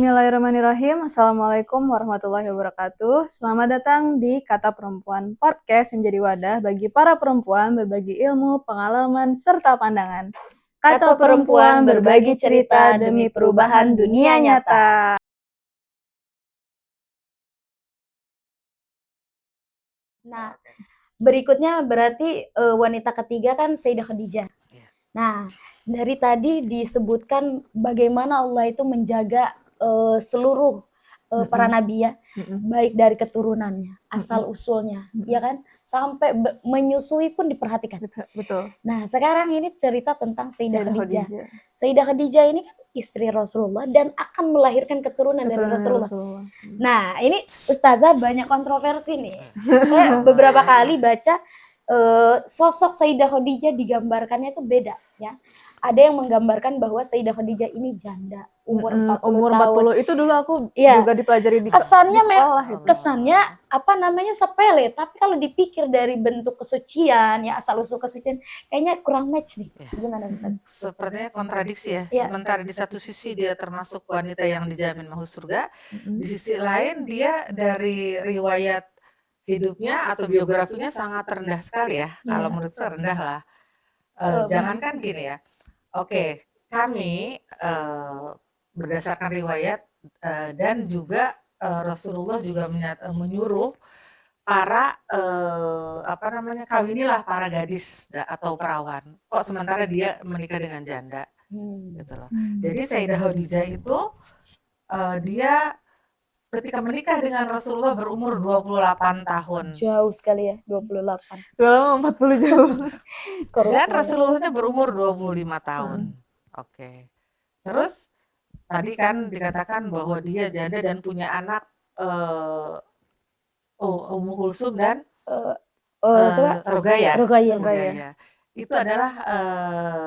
Bismillahirrahmanirrahim. Assalamualaikum warahmatullahi wabarakatuh. Selamat datang di Kata Perempuan Podcast yang menjadi wadah bagi para perempuan berbagi ilmu, pengalaman, serta pandangan. Kata Perempuan berbagi cerita demi perubahan dunia nyata. Nah, berikutnya berarti wanita ketiga kan Sayyidah Khadijah. Nah, dari tadi disebutkan bagaimana Allah itu menjaga seluruh para nabi ya, baik dari keturunannya, asal usulnya, ya kan, sampai menyusui pun diperhatikan. Betul. Nah, sekarang ini cerita tentang Sayyidah Khadijah. Sayyidah Khadijah ini kan istri Rasulullah dan akan melahirkan keturunan dari Rasulullah. Nah, ini Ustazah banyak kontroversi nih. Saya beberapa kali baca sosok Sayyidah Khadijah digambarkannya itu beda ya. Ada yang menggambarkan bahwa Sayyidah Khadijah ini janda, umur 40 tahun. Itu dulu aku juga dipelajari di sekolah itu. Kesannya apa namanya sepele, tapi kalau dipikir dari bentuk kesucian ya, asal usul kesucian, kayaknya kurang match nih. Gimana Ustaz? Sepertinya kontradiksi ya. Sementara di satu sisi dia termasuk wanita yang dijamin masuk surga, di sisi lain dia dari riwayat hidupnya atau biografinya sangat rendah sekali ya. Kalau menurutku rendah lah. Jangankan gini ya. Oke, kami berdasarkan riwayat dan juga Rasulullah juga menyuruh para kawinilah para gadis atau perawan. Kok sementara dia menikah dengan janda, gitu loh. Jadi Sayyidah Khadijah itu dia ketika menikah dengan Rasulullah berumur 28 tahun. Jauh sekali ya, 28. 40 jauh. Dan Rasulullahnya berumur 25 tahun. Oke. Terus tadi kan dikatakan bahwa dia janda dan punya anak Ummu Kulsum dan Ruqayyah. Itu adalah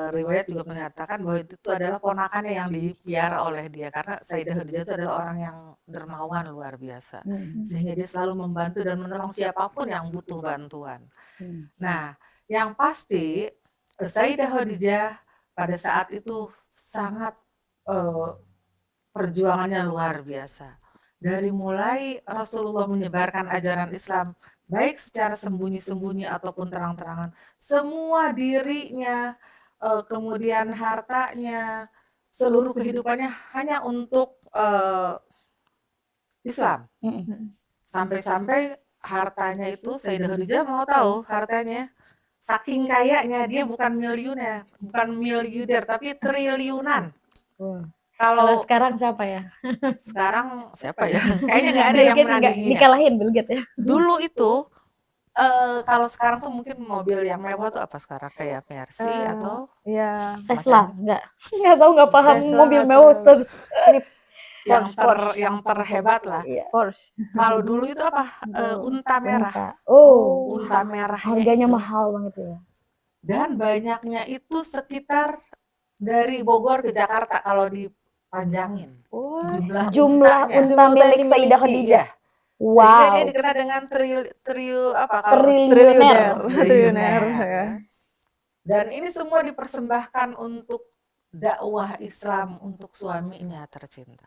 riwayat juga mengatakan bahwa itu adalah ponakannya yang dipiara oleh dia, karena Sayyidah Khadijah itu adalah orang yang dermawan luar biasa, sehingga dia selalu membantu dan menolong siapapun yang butuh bantuan. Nah, yang pasti Sayyidah Khadijah pada saat itu sangat perjuangannya luar biasa. Dari mulai Rasulullah menyebarkan ajaran Islam, baik secara sembunyi-sembunyi ataupun terang-terangan, semua dirinya, kemudian hartanya, seluruh kehidupannya hanya untuk Islam. Sampai-sampai hartanya itu Sayyidah Khadijah mau tahu hartanya, saking kayanya dia bukan miliuner, tapi triliunan. Kalau sekarang siapa ya? Sekarang siapa ya? Kayaknya nggak ada yang menandinginya. Dikalahin Bill Gates ya. Dulu itu kalau sekarang tuh mungkin mobil yang mewah tuh apa sekarang, kayak Mercy atau Tesla? Nggak tahu, nggak paham mobil mewah Ustaz. Yang terhebat lah. Porsche. Kalau dulu itu apa? Unta merah. Unta merah. Harganya mahal banget ya. Dan banyaknya itu sekitar dari Bogor ke Jakarta kalau dipanjangin. Jumlah unta milik Sayyidah Khadijah. Wow. Sehingga dia dikenal dengan triliuner. Dan ini semua dipersembahkan untuk dakwah Islam untuk suaminya tercinta.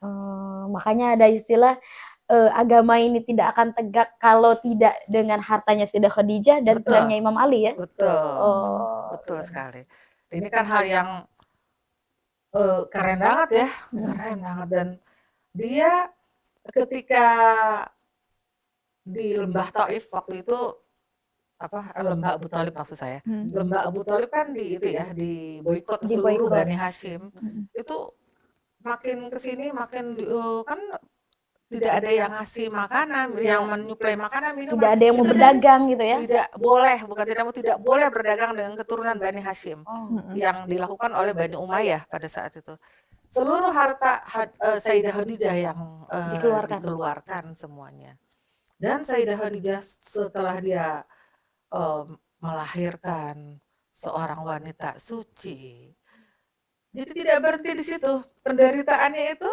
Makanya ada istilah agama ini tidak akan tegak kalau tidak dengan hartanya Sayyidah Khadijah dan pedangnya Imam Ali ya. Betul sekali. Ini kan hal yang keren banget ya, keren banget. Dan dia ketika di Lembah Thaif waktu itu Lembah Abu Thalib maksud saya. Lembah Abu Thalib kan di boikot seluruh Bani Hashim. Itu makin kesini makin kan tidak ada yang ngasih makanan, yang menyuplai makanan, minuman. Tidak ada yang mau berdagang gitu ya. Tidak boleh berdagang dengan keturunan Bani Hashim yang dilakukan oleh Bani Umayyah pada saat itu. Seluruh harta Sayyidah Khadijah yang dikeluarkan semuanya. Dan Sayyidah Khadijah setelah dia melahirkan seorang wanita suci, jadi tidak berhenti di situ. Penderitaannya itu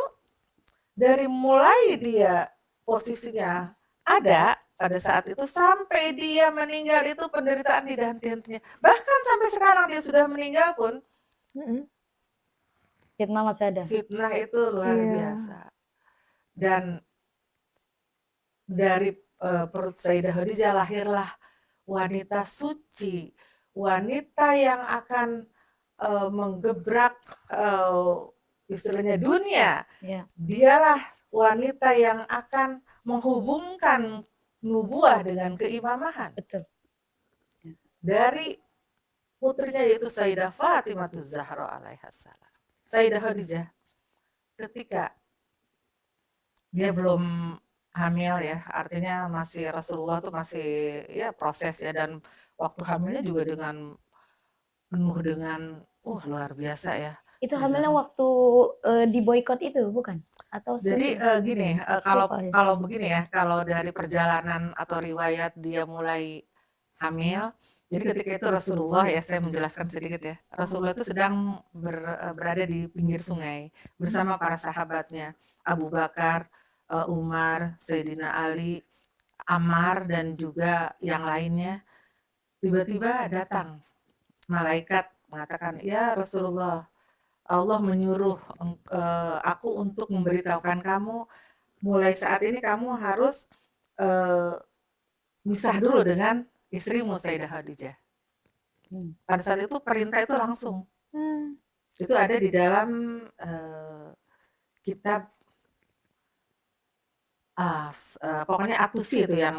dari mulai dia posisinya ada pada saat itu sampai dia meninggal itu penderitaan tidak henti-hentinya. Bahkan sampai sekarang dia sudah meninggal pun fitnah masih ada. Fitnah itu luar biasa. Dan dari perut Sayyidah Khadijah lahirlah wanita suci, wanita yang akan menggebrak istilahnya dunia. Ya. Dialah wanita yang akan menghubungkan nubuah dengan keimamahan. Betul. Dari putrinya yaitu Sayyidah Fatimah Zahra alaihassalam. Sayyidah Khadijah ketika dia belum hamil ya, artinya masih Rasulullah tuh masih ya proses ya, dan waktu hamilnya juga dengan penuh dengan luar biasa ya. Itu hamilnya waktu di boykot itu bukan? Atau Jadi gini, kalau begini ya, kalau dari perjalanan atau riwayat dia mulai hamil, jadi ketika itu Rasulullah, ya saya menjelaskan sedikit ya, Rasulullah itu sedang berada di pinggir sungai bersama para sahabatnya, Abu Bakar, Umar, Sayyidina Ali, Ammar, dan juga yang lainnya. Tiba-tiba datang malaikat mengatakan, ya Rasulullah, Allah menyuruh aku untuk memberitahukan kamu, mulai saat ini kamu harus misah dulu dengan istrimu Sayyidah Khadijah. Pada saat itu perintah itu langsung. Itu ada di dalam kitab pokoknya At-Tusi itu yang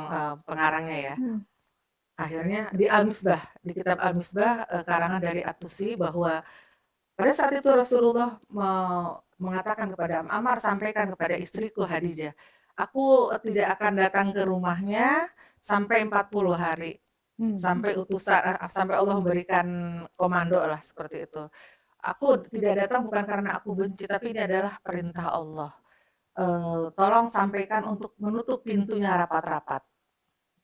pengarangnya ya. Akhirnya di Al-Misbah, di kitab Al-Misbah karangan dari At-Tusi, bahwa pada saat itu Rasulullah mengatakan kepada Ammar, sampaikan kepada istriku Khadijah, aku tidak akan datang ke rumahnya sampai 40 hari. Sampai sampai Allah memberikan komando lah seperti itu. Aku tidak datang bukan karena aku benci, tapi ini adalah perintah Allah. Tolong sampaikan untuk menutup pintunya rapat-rapat.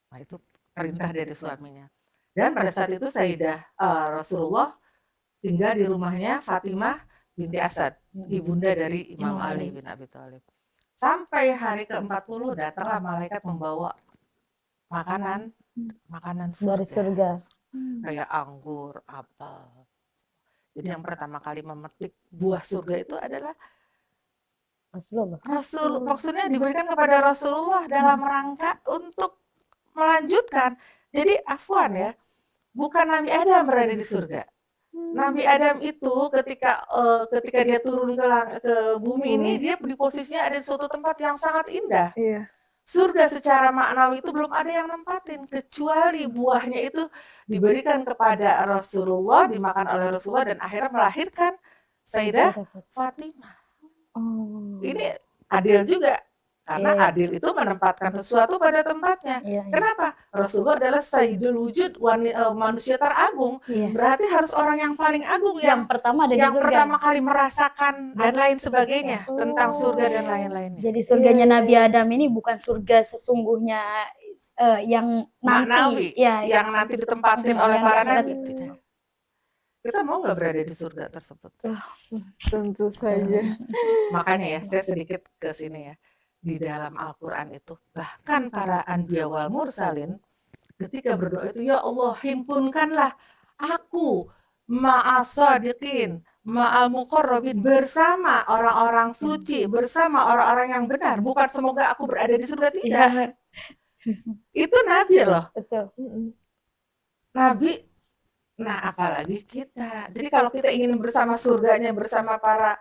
Nah, itu perintah dari suaminya. Dan pada saat itu Sayyidah Rasulullah tinggal di rumahnya Fatimah binti Asad, ibunda dari Imam Ali bin Abi Thalib. Sampai hari ke-40 datanglah malaikat membawa makanan dari surga. Kayak anggur, apel. Jadi yang pertama kali memetik buah surga itu adalah maksudnya diberikan kepada Rasulullah dalam rangka untuk melanjutkan. Jadi afwan ya, bukan Nabi Adam berada di surga. Nabi Adam itu ketika dia turun ke bumi ini, dia di posisinya ada di suatu tempat yang sangat indah. Surga secara maknawi itu belum ada yang nempatin, kecuali buahnya itu diberikan kepada Rasulullah, dimakan oleh Rasulullah, dan akhirnya melahirkan Sayyidah Fatimah. Ini adil juga, karena adil itu menempatkan sesuatu pada tempatnya. Kenapa? Rasulullah adalah Sayyidul Wujud, manusia teragung. Berarti harus orang yang paling agung, yang pertama kali merasakan dan lain sebagainya tentang surga dan lain-lainnya. Jadi surganya Nabi Adam ini bukan surga sesungguhnya yang maknawi, nanti, yang nanti ditempatin oleh para nabi. Tidak. Kita mau nggak berada di surga tersebut? Tentu saja. Makanya ya, saya sedikit ke sini ya. Di dalam Al-Quran itu, bahkan para anbiya wal mursalin ketika berdoa itu, ya Allah himpunkanlah aku ma'as-sadiqin, ma'al muqarrabin, bersama orang-orang suci, bersama orang-orang yang benar. Bukan semoga aku berada di surga, tidak. Itu Nabi loh. Betul. Nabi. Nah, apalagi kita. Jadi kalau kita ingin bersama surganya, bersama para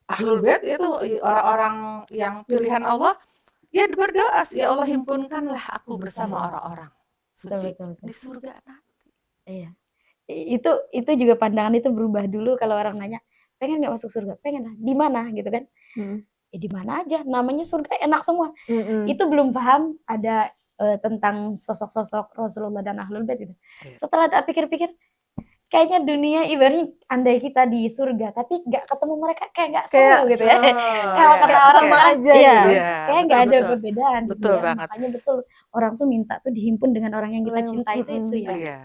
Ahlul Bait, itu orang-orang yang pilihan Allah, ya berdoa, ya Allah himpunkanlah aku bersama orang-orang suci di surga nanti. Iya. Itu juga pandangan itu berubah. Dulu kalau orang nanya, pengen nggak masuk surga? Pengen lah. Di mana gitu kan? Ya di mana aja, namanya surga enak semua. Itu belum paham ada tentang sosok-sosok Rasulullah dan Ahlul Bait gitu. Setelah pikir-pikir, kayaknya dunia ibaratnya andai kita di surga tapi nggak ketemu mereka kayak nggak seru gitu ya. Kalau kata orang aja kayak nggak ada perbedaan. Betul banget. Makanya betul orang tuh minta tuh dihimpun dengan orang yang kita cintai itu ya. Iya.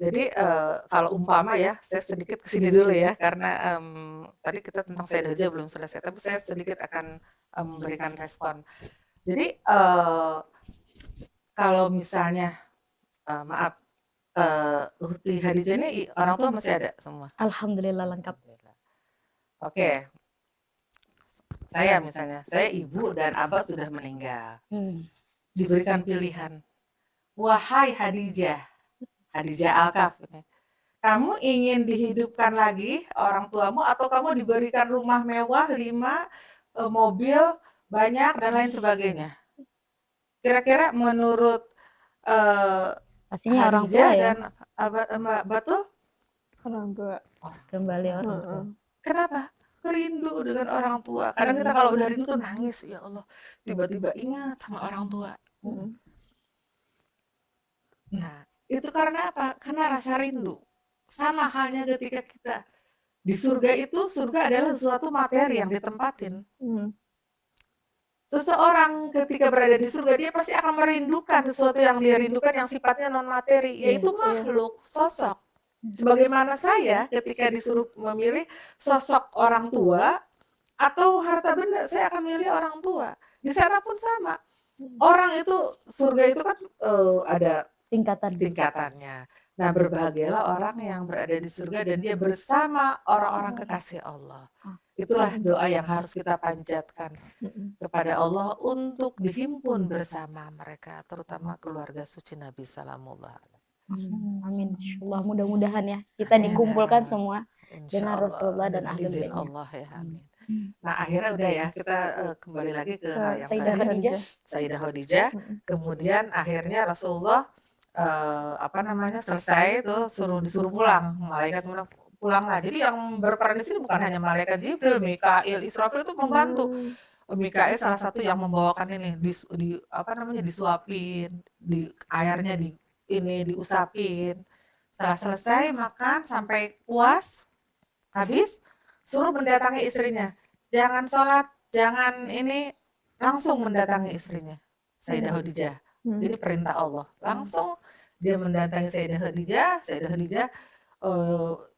Jadi kalau umpama ya, saya sedikit kesini dulu ya, karena tadi kita tentang Sayyidah Khadijah belum selesai, tapi saya sedikit akan memberikan respon. Jadi kalau misalnya maaf, Ukhti Khadijah ini orang tua masih ada semua? Alhamdulillah lengkap. Oke. Saya misalnya, saya ibu dan abah sudah meninggal. Diberikan pilihan, wahai Hadijah Alkaf, kamu ingin dihidupkan lagi orang tuamu atau kamu diberikan rumah mewah 5 mobil banyak dan lain sebagainya. Kira-kira menurut Pastinya orang tua Hadijah ya. dan Mbak Batul, Orang tua. Kembali orang tua. Heeh. kenapa? Rindu dengan orang tua. Kadang kita kalau udah rindu tuh nangis, ya Allah, tiba-tiba ingat sama orang tua. Nah, itu karena apa? Karena rasa rindu. Sama halnya ketika kita di surga itu, surga adalah sesuatu materi yang ditempatin. Seseorang ketika berada di surga, dia pasti akan merindukan sesuatu yang dia rindukan yang sifatnya non materi, yaitu makhluk, sosok. Sebagaimana saya ketika disuruh memilih sosok orang tua atau harta benda, saya akan milih orang tua. Di sana pun sama. Orang itu, surga itu kan ada tingkatannya. Nah, berbahagialah orang yang berada di surga dan dia bersama orang-orang kekasih Allah. Itulah doa yang harus kita panjatkan kepada Allah untuk dihimpun bersama mereka, terutama keluarga suci Nabi Salamullah. Amin. Insyaallah, mudah-mudahan ya kita dikumpulkan semua dengan Rasulullah dan ahli izin baitnya. Allah ya, amin. Nah, akhirnya udah ya, kita kembali lagi ke hal yang Sayyidah tadi, Khadijah. Sayyidah Khadijah. Kemudian akhirnya Rasulullah selesai tuh disuruh pulang, malaikat bilang pulanglah. Jadi yang berperan di sini bukan hanya malaikat Jibril, Mikail, Israfil itu membantu. Mikail salah satu yang membawakan ini disuapin, di airnya diusapin. Setelah selesai makan sampai puas, habis suruh mendatangi istrinya. Jangan sholat, jangan ini, langsung mendatangi istrinya, Sayyidah Khadijah. Ini perintah Allah. Langsung dia mendatangi Sayyidah Khadijah. Sayyidah Khadijah,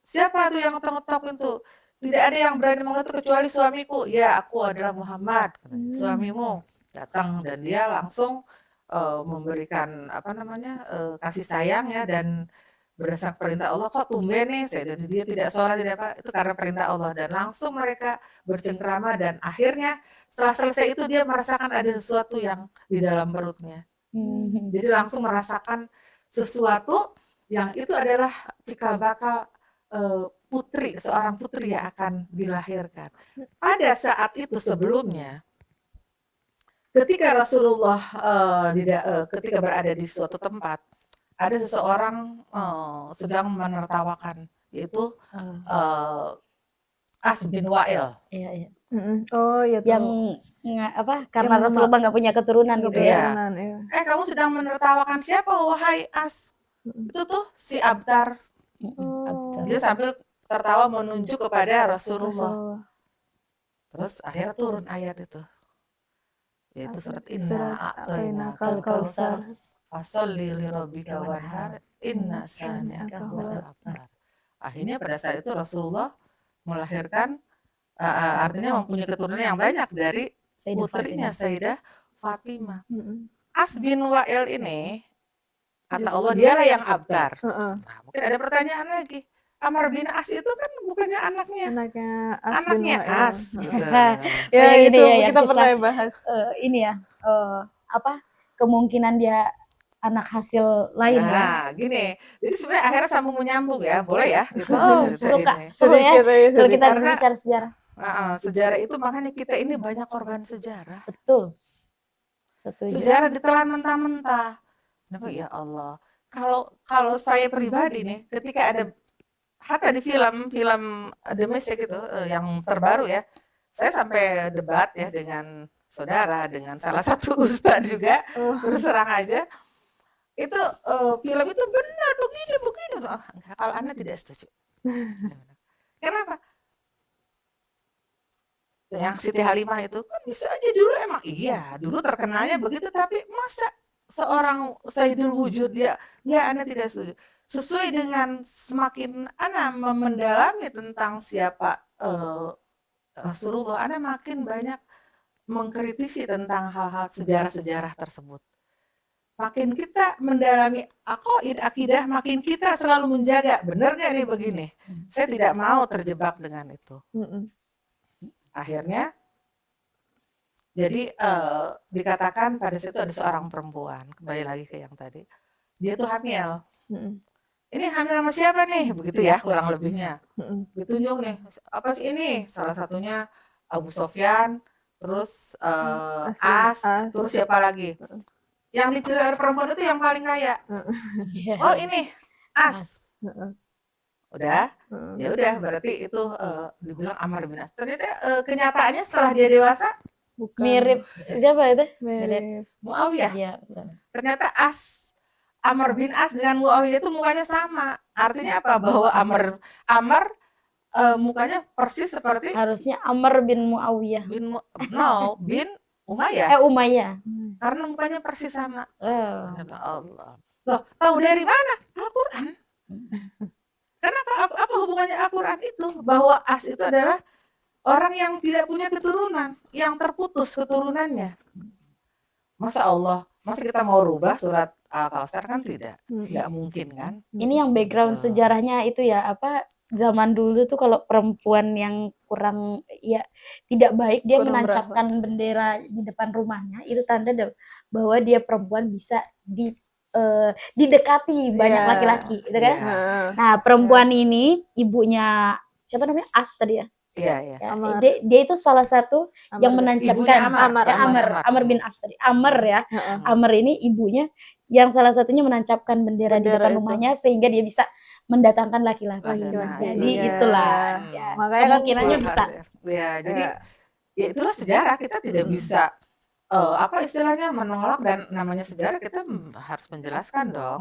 siapa tuh yang ngetok-ngetok pintu? Tidak ada yang berani mengetuk kecuali suamiku. Ya, aku adalah Muhammad. Suamimu datang dan dia langsung memberikan kasih sayang ya, dan berdasarkan perintah Allah, kok tumben nih dia tidak sholat, tidak apa, itu karena perintah Allah. Dan langsung mereka bercengkrama dan akhirnya setelah selesai itu dia merasakan ada sesuatu yang di dalam perutnya. Jadi langsung merasakan sesuatu yang itu adalah cikal bakal seorang putri yang akan dilahirkan. Pada saat itu sebelumnya, ketika Rasulullah ketika berada di suatu tempat, ada seseorang sedang menertawakan, yaitu As bin Wa'il. Iya. Oh iya, Yang karena Rasulullah nggak punya keturunan gitu ya. Kamu sedang menertawakan siapa, wahai As? Itu tuh si Abtar. Dia sambil tertawa menunjuk kepada Rasulullah. Terus akhirnya turun ayat itu, yaitu surat Inna a'tainakal kautsar fasholli lirabbika wanhar inna syani'aka huwal abtar. Akhirnya pada saat itu Rasulullah melahirkan, artinya mempunyai keturunan yang banyak dari putrinya Sayyidah Fatimah. As bin Wa'il ini, kata Allah, dialah yang abtar. Nah, mungkin ada pertanyaan lagi. Amr bin As itu kan bukannya anaknya As gitu. Ya itu ya, kita pernah bahas. Ini ya, kemungkinan dia anak hasil lain ya. Nah, gini. Jadi sebenarnya akhirnya sambung menyambung ya, boleh ya? Gitu, suka seru ya kalau kita bicara sejarah. Sejarah itu makanya kita ini banyak korban sejarah. Betul. Sejarah ditelan mentah-mentah. Kenapa ya Allah? Kalau saya pribadi nih, ketika ada hatta di film The Mist gitu, yang terbaru ya, saya sampai debat ya dengan saudara, dengan salah satu ustadz juga, terus terang aja, itu film itu benar begini. Kalau Anda tidak setuju. Kenapa? Yang Siti Halimah itu kan bisa aja dulu emang dulu terkenalnya begitu, tapi masa seorang Sayyidul Wujud Anda tidak setuju. Sesuai dengan semakin Anda mendalami tentang siapa Rasulullah, Anda makin banyak mengkritisi tentang hal-hal sejarah-sejarah tersebut. Makin kita mendalami akidah, makin kita selalu menjaga, benar gak nih begini? Saya tidak mau terjebak dengan itu. Akhirnya Jadi dikatakan pada situ ada seorang perempuan, kembali lagi ke yang tadi, dia tuh hamil. Ini hamil sama siapa nih? Begitu ya kurang lebihnya. Ditunjuk nih, apa sih ini? Salah satunya Abu Sofyan, terus As, terus siapa lagi? Yang dipilih oleh perempuan itu yang paling kaya. Oh ini As. Udah, ya udah berarti itu dibilang Amr bin As. Ternyata kenyataannya setelah dia dewasa Mirip siapa itu? Mirip Muawiyah. Iya. Ternyata Amr bin As dengan Muawiyah itu mukanya sama. Artinya apa? Bahwa Amr mukanya persis seperti Harusnya Amr bin Muawiyah. bin Umayyah. Umayyah. Karena mukanya persis sama. Oh. Allah. Loh, tahu dari mana? Al-Qur'an. Kenapa? Apa hubungannya Al-Qur'an itu? Bahwa As itu adalah orang yang tidak punya keturunan, yang terputus keturunannya. Masa Allah, masa kita mau rubah surat Al-Kautsar kan tidak? Nggak mungkin kan? Ini yang background sejarahnya itu ya, apa, zaman dulu tuh kalau perempuan yang kurang ya tidak baik dia Kurang menancapkan bendera di depan rumahnya, itu tanda bahwa dia perempuan bisa didekati banyak Iya. laki-laki, gitu kan? Iya. Nah, perempuan ini ibunya siapa namanya? As tadi ya. Iya, iya. Ya, Amr. dia itu salah satu yang menancapkan Ibunya Amr bin As tadi. Amr ya. Amr ini ibunya yang salah satunya menancapkan bendera di Bendera depan itu. rumahnya sehingga dia bisa mendatangkan laki-laki. Laki-laki. Jadi Iya. itulah ya, Makanya kan kemungkinannya Betul, bisa. Ya, jadi ya itulah sejarah, kita tidak bisa apa istilahnya menolak, dan namanya sejarah kita harus menjelaskan dong.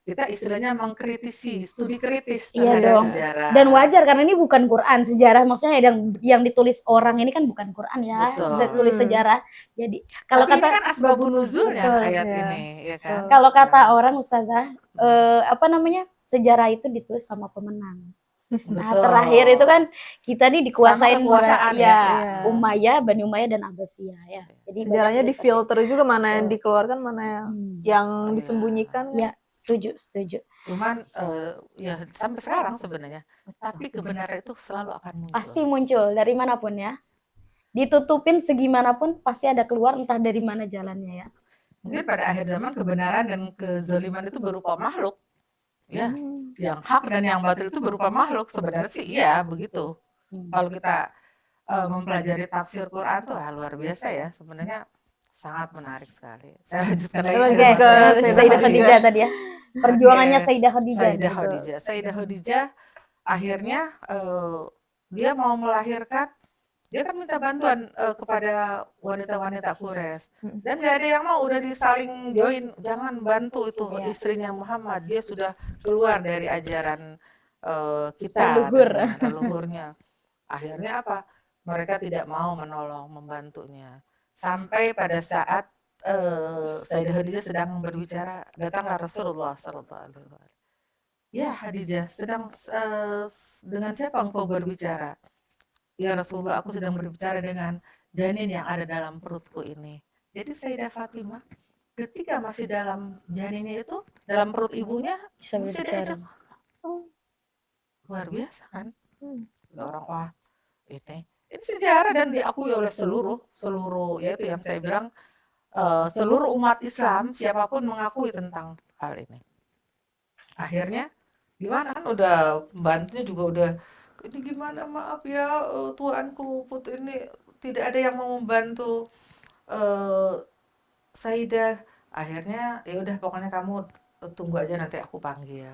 Kita istilahnya mengkritisi, studi kritis Iya terhadap dong. sejarah. Dan wajar karena ini bukan Quran, sejarah maksudnya yang ditulis orang ini kan bukan Quran ya, Betul. tulis sejarah. Jadi kalau Tapi kata ini kan asbabun nuzulnya Betul. ayat Iya. ini, ya kan? kalau kata orang Ustazah, apa namanya, sejarah itu ditulis sama pemenang. Nah, Betul. terakhir itu kan kita nih dikuasain Sama kekuasaan ya, ya. Umayyah, Bani Umayyah dan Abbasiyah ya. Jadi Sejarahnya banyak difilter juga mana yang Betul. dikeluarkan, mana yang disembunyikan. Ya, setuju. Cuman ya sampai sekarang sebenarnya, tapi kebenaran itu selalu akan muncul. Pasti muncul dari manapun ya. Ditutupin segimanapun pasti ada keluar, entah dari mana jalannya ya. Mungkin pada akhir zaman kebenaran dan kezaliman itu berupa makhluk. Ya, yang hak dan yang batil itu berupa makhluk. Sebenarnya sih iya begitu. Kalau kita mempelajari tafsir Quran tuh luar biasa ya. Sebenarnya sangat menarik sekali. Saya lanjutkan lagi ke Sayyidah Khadijah tadi ya. Perjuangannya Sayyidah Khadijah. Sayyidah Khadijah akhirnya dia mau melahirkan, dia kan minta bantuan kepada wanita-wanita Quraisy, dan gak ada yang mau, udah disaling join, jangan bantu itu istrinya Muhammad, dia sudah keluar dari ajaran kita, leluhurnya. Akhirnya apa? Mereka tidak mau menolong, membantunya, sampai pada saat Sayyidah Khadijah sedang berbicara, datanglah Rasulullah SAW. Ya Khadijah, sedang dengan siapa engkau berbicara? Ya Rasulullah, aku sedang berbicara dengan janin yang ada dalam perutku ini. Jadi Sayyidah Fatimah ketika masih dalam janinnya itu, dalam perut ibunya, bisa diajak. Luar biasa kan? Orang wah ini sejarah dan diakui oleh seluruh yaitu yang saya bilang seluruh umat Islam, siapapun mengakui tentang hal ini. Akhirnya gimana kan, udah pembantunya juga udah, ini gimana, maaf ya tuanku, putri ini tidak ada yang mau membantu Sayyidah. Akhirnya ya udah, pokoknya kamu tunggu aja, nanti aku panggil.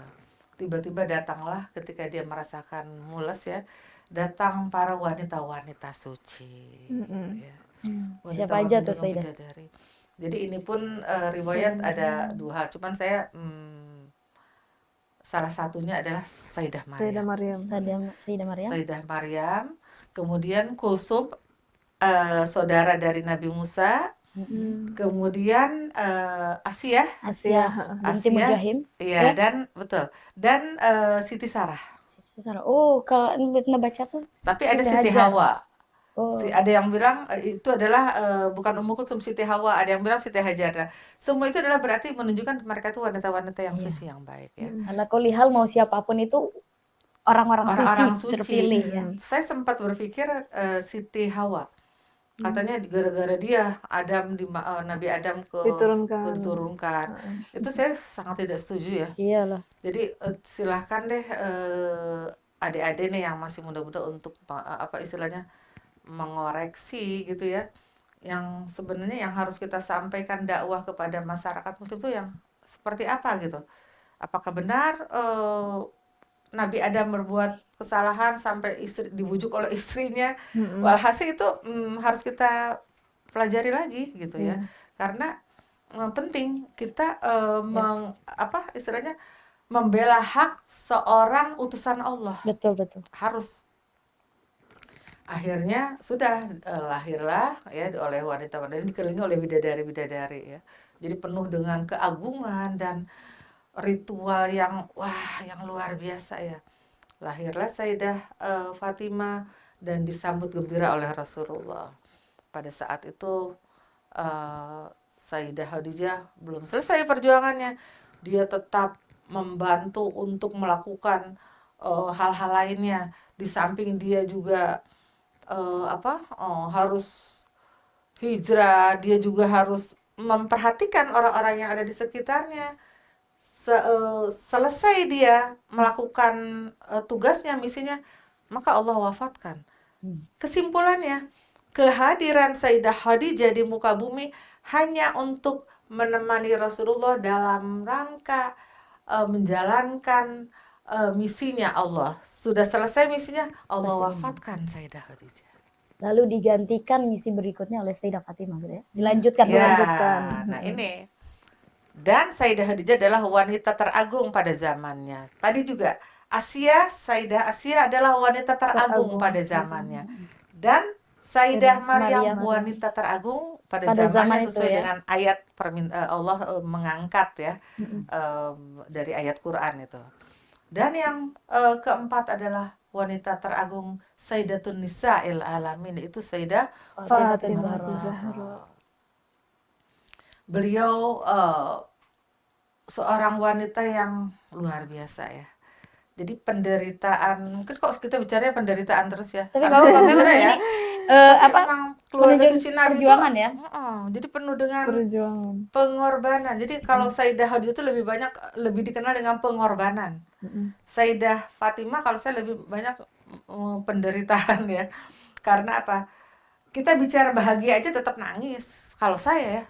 Tiba-tiba datanglah ketika dia merasakan mules ya, datang para wanita-wanita suci. Ya. Siapa aja tuh Sayyidah? Jadi ini pun riwayat ada dua hal, cuman saya salah satunya adalah Sayyidah Maryam. Kemudian Kulsum, saudara dari Nabi Musa. Kemudian Asia binti Mujahim. Iya, dan betul. Dan Siti Sarah. Oh, kalau pernah baca tuh. Tapi ada Siti Hawa. Ada yang bilang itu adalah bukan Ummu Kulsum, Siti Hawa. Ada yang bilang Siti Hajar. Semua itu adalah berarti menunjukkan mereka itu wanita-wanita yang suci, yang baik ya. Ala kulli hal, mau siapapun itu orang-orang suci terpilih ya. Saya sempat berpikir Siti Hawa Katanya gara-gara dia Nabi Adam diturunkan. Itu saya sangat tidak setuju ya. Iyalah. Jadi silahkan deh adik-adik nih yang masih muda-muda untuk apa istilahnya mengoreksi gitu ya. Yang sebenarnya yang harus kita sampaikan dakwah kepada masyarakat muslim itu yang seperti apa gitu. Apakah benar Nabi Adam berbuat kesalahan sampai istri dibujuk oleh istrinya? Walhasil itu harus kita pelajari lagi gitu ya. Karena penting kita apa istilahnya membela hak seorang utusan Allah. Betul. Harus. Akhirnya sudah lahirlah ya oleh wanita-wanita ini dikelilingi oleh bidadari-bidadari ya. Jadi penuh dengan keagungan dan ritual yang luar biasa ya. Lahirlah Sayyidah Fatimah dan disambut gembira oleh Rasulullah. Pada saat itu Sayyidah Khadijah belum selesai perjuangannya. Dia tetap membantu untuk melakukan hal-hal lainnya. Di samping dia juga harus hijrah, dia juga harus memperhatikan orang-orang yang ada di sekitarnya. Selesai dia melakukan tugasnya, misinya, maka Allah wafatkan. Kesimpulannya, kehadiran Sayyidah Khadijah di muka bumi hanya untuk menemani Rasulullah dalam rangka menjalankan misinya Allah. Sudah selesai misinya, Allah wafatkan Sayyidah Khadijah. Lalu digantikan misi berikutnya oleh Sayyidah Fatimah gitu ya. Dilanjutkan. Nah ini. Dan Sayyidah Khadijah adalah wanita teragung pada zamannya. Tadi juga Sayyidah Asia adalah wanita teragung pada zamannya. Dan Sayyidah Maryam wanita teragung pada zamannya sesuai dengan ayat Allah mengangkat ya dari ayat Quran itu. Dan yang keempat adalah wanita teragung Sayyidatun Nisa'il Alamin, itu Sayyidah Fatimah Zahra. Beliau seorang wanita yang luar biasa ya. Jadi penderitaan, mungkin kok kita bicaranya penderitaan terus ya. Tapi kalau memang ya. ini keluarga suci Nabi perjuangan itu, ya. Jadi penuh dengan Perjuangan. pengorbanan. Jadi kalau Sayyidah Khadijah itu lebih dikenal dengan pengorbanan. Sayyidah Fatimah kalau saya lebih banyak penderitaan ya. Karena apa? Kita bicara bahagia aja tetap nangis. Kalau saya ya,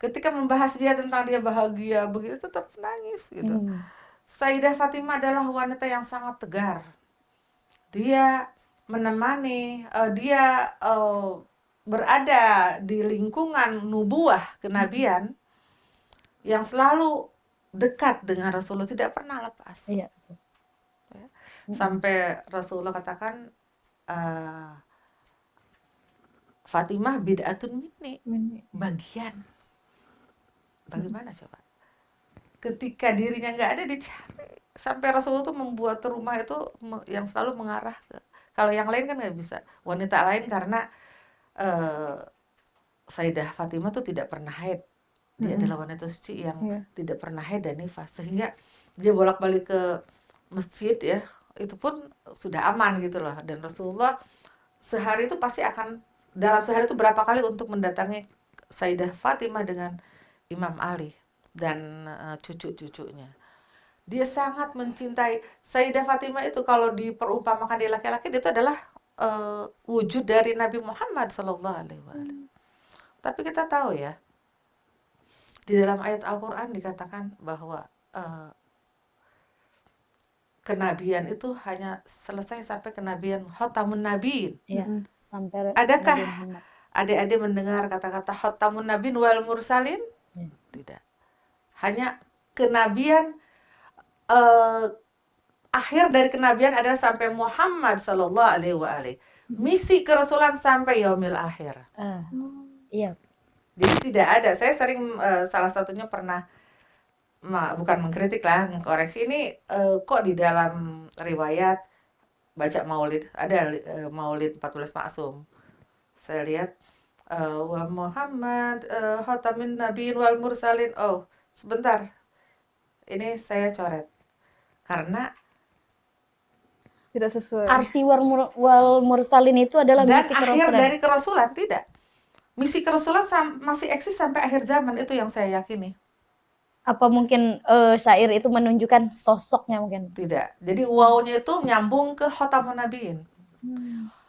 ketika membahas dia tentang dia bahagia begitu tetap nangis gitu. Sayyidah Fatimah adalah wanita yang sangat tegar. Dia menemani, dia berada di lingkungan nubuah kenabian yang selalu dekat dengan Rasulullah, tidak pernah lepas. Iya. Ya. Sampai Rasulullah katakan Fatimah bid'atun minni, bagian. Bagaimana coba? Ketika dirinya nggak ada dicari. Sampai Rasulullah tuh membuat rumah itu yang selalu mengarah ke. Kalau yang lain kan nggak bisa. Wanita lain karena Sayyidah Fatimah tuh tidak pernah haid. Dia adalah wanita suci yang tidak pernah haid dan nifas. Sehingga dia bolak-balik ke masjid ya, itu pun sudah aman gitu loh. Dan Rasulullah sehari itu pasti dalam sehari itu berapa kali untuk mendatangi Sayyidah Fatimah dengan Imam Ali dan cucu-cucunya. Dia sangat mencintai Sayyidah Fatimah itu. Kalau diperumpamakan di laki-laki, dia itu adalah wujud dari Nabi Muhammad SAW. Tapi kita tahu ya, di dalam ayat Al-Quran dikatakan bahwa kenabian itu hanya selesai sampai kenabian Khotamun Nabiin. Sampai adakah adik-adik mendengar kata-kata Khotamun Nabiin wal Mursalin? Tidak. Hanya kenabian akhir dari kenabian adalah sampai Muhammad sallallahu alaihi wasallam. Misi kerasulan sampai yaumil akhir. Iya. Jadi tidak ada. Saya sering salah satunya pernah bukan mengkritik lah, mengkoreksi ini kok di dalam riwayat baca Maulid ada Maulid 14 Maksum. Saya lihat wa Muhammad khatamin nabiyyin wal mursalin. Oh, sebentar. Ini saya coret. Karena Tidak sesuai. arti wal mursalin itu adalah Dan misi akhir kerasulan. dari kerasulan tidak. Misi kerasulan masih eksis sampai akhir zaman, itu yang saya yakini. Apa mungkin syair itu menunjukkan sosoknya mungkin? Tidak. Jadi wawnya itu nyambung ke khotamun nabiin.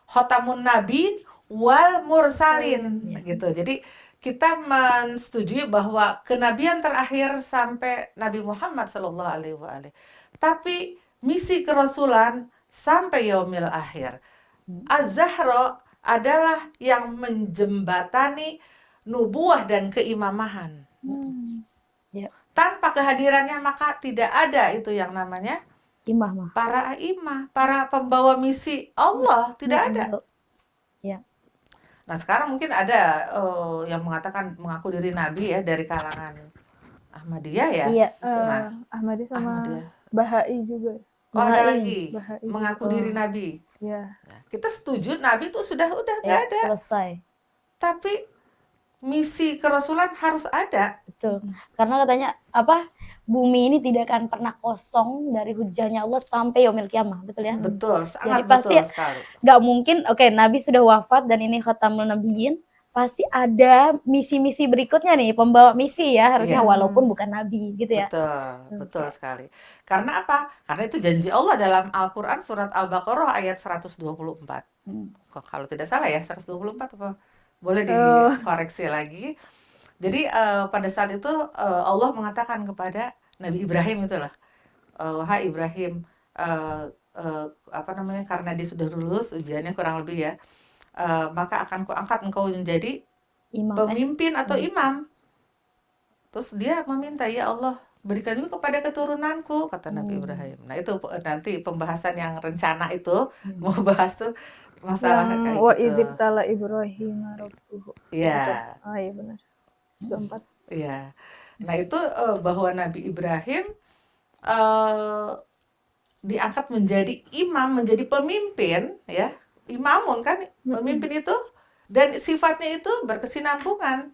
Khotamun nabiin wal mursalin gitu. Jadi kita mensetujui bahwa kenabian terakhir sampai Nabi Muhammad sallallahu alaihi wasallam. Tapi misi kerasulan sampai yaumil akhir. Az-Zahra adalah yang menjembatani nubuah dan keimamahan. Ya, Tanpa kehadirannya maka tidak ada itu yang namanya imam. para imam, para pembawa misi Allah, tidak ada. Ya. Nah sekarang mungkin ada yang mengatakan mengaku diri nabi ya dari kalangan Ahmadiyah ya. Iya. Nah, Ahmadi sama Ahmadiyah. Bahai juga. Oh ada Bahai. lagi Bahai. mengaku diri nabi. Ya. Nah, kita setuju nabi itu sudah nggak Ya, ada. selesai. Tapi misi kerasulan harus ada. Betul. Karena katanya apa? Bumi ini tidak akan pernah kosong dari hujahnya Allah sampai yaumil kiamah, betul ya? Betul, sangat Jadi pasti betul sekali. nggak mungkin, oke, Nabi sudah wafat dan ini khatamul nabiyyin, pasti ada misi-misi berikutnya nih, pembawa misi ya harusnya, Iya. walaupun bukan Nabi gitu ya. Betul sekali. Karena apa? Karena itu janji Allah dalam Al-Quran surat Al-Baqarah ayat 124. Kalau tidak salah ya, 124 apa? Boleh dikoreksi lagi. Jadi pada saat itu Allah mengatakan kepada Nabi Ibrahim itulah, wahai Ibrahim, apa namanya, karena dia sudah lulus ujiannya kurang lebih ya, maka akan kuangkat engkau menjadi Imam. pemimpin atau imam. Terus dia meminta, ya Allah berikan juga kepada keturunanku, kata Nabi Ibrahim. Nah itu nanti pembahasan yang rencana itu mau bahas tuh masalah kayak Wa gitu. idzibtala Ibrahim rabbuhu. Iya. Oh iya benar. 4. Iya. Nah itu bahwa Nabi Ibrahim diangkat menjadi imam, menjadi pemimpin ya. Imamun kan pemimpin itu, dan sifatnya itu berkesinambungan.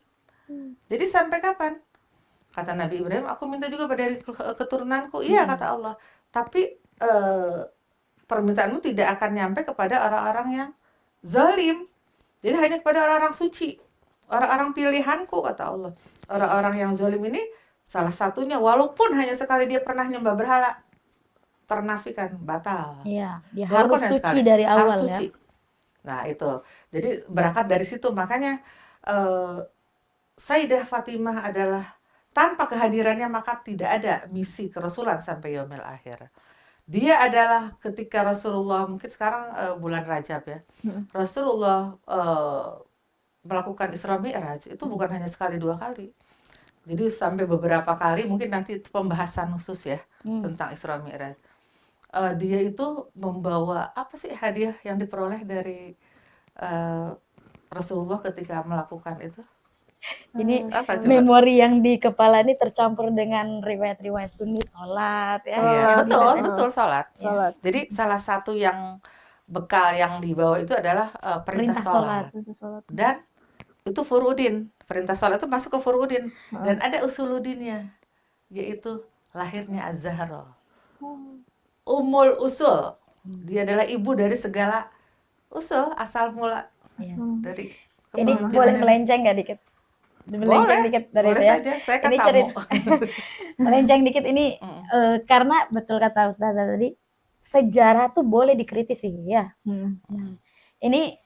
Jadi sampai kapan? Kata Nabi Ibrahim, aku minta juga pada keturunanku. Iya kata Allah. Tapi permintaanmu tidak akan nyampe kepada orang-orang yang zalim. Jadi hanya kepada orang-orang suci, orang-orang pilihanku, kata Allah. Orang-orang yang zalim ini salah satunya, walaupun hanya sekali dia pernah nyembah berhala, ternafikan, batal. Iya, dia Walaupun harus hanya suci sekali, dari awal harus suci. ya. Nah itu, jadi berangkat dari situ. Makanya Sayyidah Fatimah adalah, tanpa kehadirannya maka tidak ada misi kerasulan sampai yaumil akhir. Dia adalah ketika Rasulullah, mungkin sekarang bulan Rajab ya, Rasulullah melakukan Isra Mi'raj itu bukan hanya sekali dua kali. Jadi sampai beberapa kali, mungkin nanti pembahasan khusus ya tentang Isra Mi'raj. Dia itu membawa apa sih hadiah yang diperoleh dari Rasulullah ketika melakukan itu? Ini Apa coba? memori yang di kepala ini tercampur dengan riwayat-riwayat Sunni, sholat ya. Iya, betul sholat. Salat. Jadi salah satu yang bekal yang dibawa itu adalah perintah sholat. Dan itu furudin. Perintah sholat itu masuk ke furudin. Dan ada usuludinnya, yaitu lahirnya Az-Zahra. Ummul usul. Dia adalah ibu dari segala usul, asal mula dari Ini kepemimpinan. boleh melenceng nggak dikit? Melenceng dikit dari boleh itu ya. saja. Saya kan Ini tamu. melenceng dikit ini karena betul kata Ustazah tadi, sejarah tuh boleh dikritisi ya. Nah, ini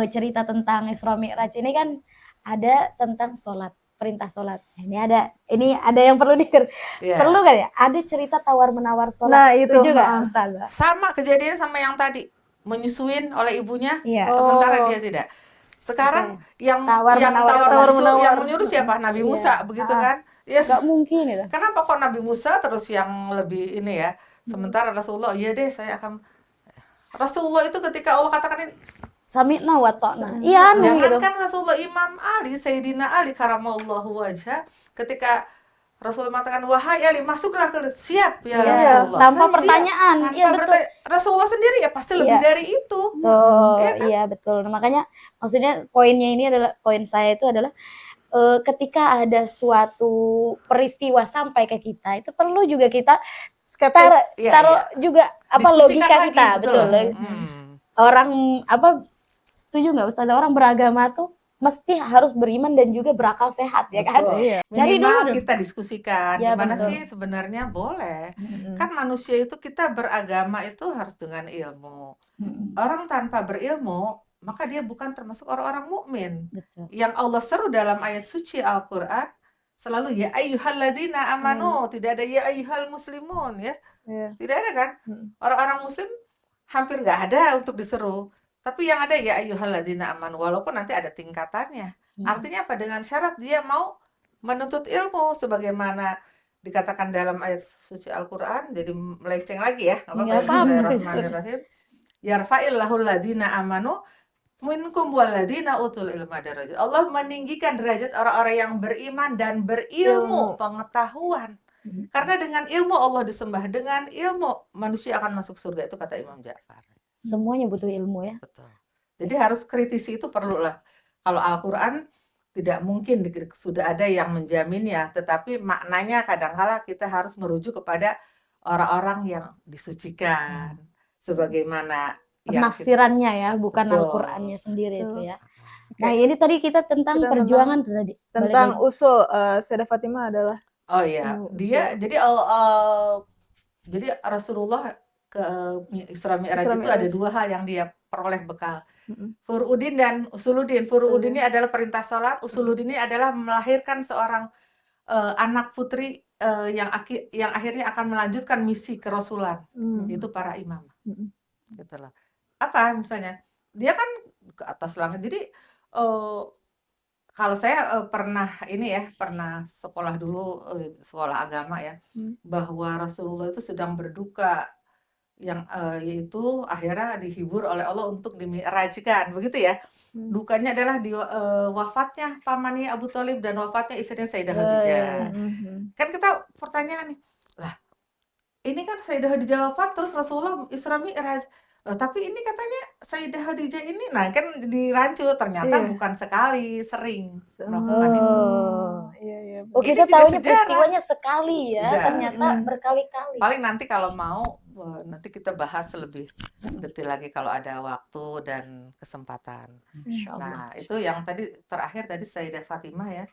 cerita tentang Isra Mi'raj ini kan ada tentang sholat, perintah sholat. Ini ada yang perlu perlu kan ya? Ada cerita tawar menawar sholat. Nah, setuju itu, nggak Ustazah? Sama kejadian sama yang tadi, menyusuin oleh ibunya, Iya. sementara dia tidak. Sekarang yang Tawar menyuruh siapa? Nabi Musa, begitu kan? Yes. Nggak mungkin itu. Kenapa kok Nabi Musa terus yang lebih ini ya? Sementara Rasulullah, iya deh saya akan. Rasulullah itu ketika Allah katakan ini, Sami'na wa ta'na. Iya, gitu. jangankan Rasulullah, Imam Ali, Sayyidina Ali karamallahu wajhah, ketika Rasulullah mengatakan, wahai Ali, masuklah ke siap ya Rasulullah. Tanpa pertanyaan. Iya, betul. Rasulullah sendiri ya pasti lebih dari itu. Iya betul. Nah, makanya maksudnya poin saya itu adalah ketika ada suatu peristiwa sampai ke kita, itu perlu juga kita skeptis. Iya, taruh iya. juga apa Diskusikan logika lagi, kita, betul. betul. Orang apa setuju nggak Ustazah, orang beragama tuh mesti harus beriman dan juga berakal sehat ya kan? Betul. Iya. Dari dulu Minimal dong. kita diskusikan Ya, gimana betul. sih sebenarnya boleh. Mm-mm. Kan manusia itu kita beragama itu harus dengan ilmu. Orang tanpa berilmu, maka dia bukan termasuk orang-orang mukmin. Betul. Yang Allah seru dalam ayat suci Al-Qur'an selalu ya ayyuhalladzina amanu, tidak ada ya ayyuhal muslimun ya. Iya. Tidak ada kan? Orang-orang muslim hampir nggak ada untuk diseru. Tapi yang ada ya ayyuhalladzina amanu, walaupun nanti ada tingkatannya. Artinya apa? Dengan syarat dia mau menuntut ilmu sebagaimana dikatakan dalam ayat suci Al-Qur'an. Jadi melenceng lagi ya. Nggak apa-apa. Bismillahirrahmanirrahim. Yarfa'illahul ladzina amanu minkum walladzina utul ilma darajat. Allah meninggikan derajat orang-orang yang beriman dan berilmu, pengetahuan. Karena dengan ilmu Allah disembah, dengan ilmu manusia akan masuk surga, itu kata Imam Ja'far. Semuanya butuh ilmu ya. Betul. Jadi harus kritisi itu perlulah. Kalau Al-Qur'an tidak mungkin sudah ada yang menjaminnya, tetapi maknanya kadang-kala kita harus merujuk kepada orang-orang yang disucikan. Sebagaimana Penafsirannya ya, bukan Betul. Al-Qur'annya sendiri itu Betul. ya. Nah, ini tadi kita tentang perjuangan tuh tadi. Tentang usul Sayyidah Fatimah adalah Oh iya, dia jadi jadi Rasulullah ke Isra Mi'raj itu ada dua hal yang dia peroleh bekal. Furu'udin dan Usuluddin. Furu'udin ini adalah perintah sholat, Usuluddin ini adalah melahirkan seorang anak putri yang akhirnya akan melanjutkan misi kerasulan, itu para imam. Gitu loh. Apa misalnya? Dia kan ke atas langit. Jadi kalau saya pernah sekolah dulu, sekolah agama ya, bahwa Rasulullah itu sedang berduka yang yaitu akhirnya dihibur oleh Allah untuk dimi'rajkan, begitu ya. Dukanya adalah wafatnya pamannya Abu Thalib dan wafatnya istrinya Sayyidah Khadijah. Kan kita pertanyaan nih, lah ini kan Sayyidah Khadijah wafat terus Rasulullah Isra Mi'raj. Tapi ini katanya Sayyidah Khadijah ini, nah kan dirancu ternyata bukan sekali, sering melakukan itu. Iya. Oh, kita tahunya peristiwanya sekali ya, ternyata berkali-kali. Paling nanti kalau mau, nanti kita bahas lebih detail lagi kalau ada waktu dan kesempatan. Nah, itu yang terakhir tadi Sayyidah Fatimah ya,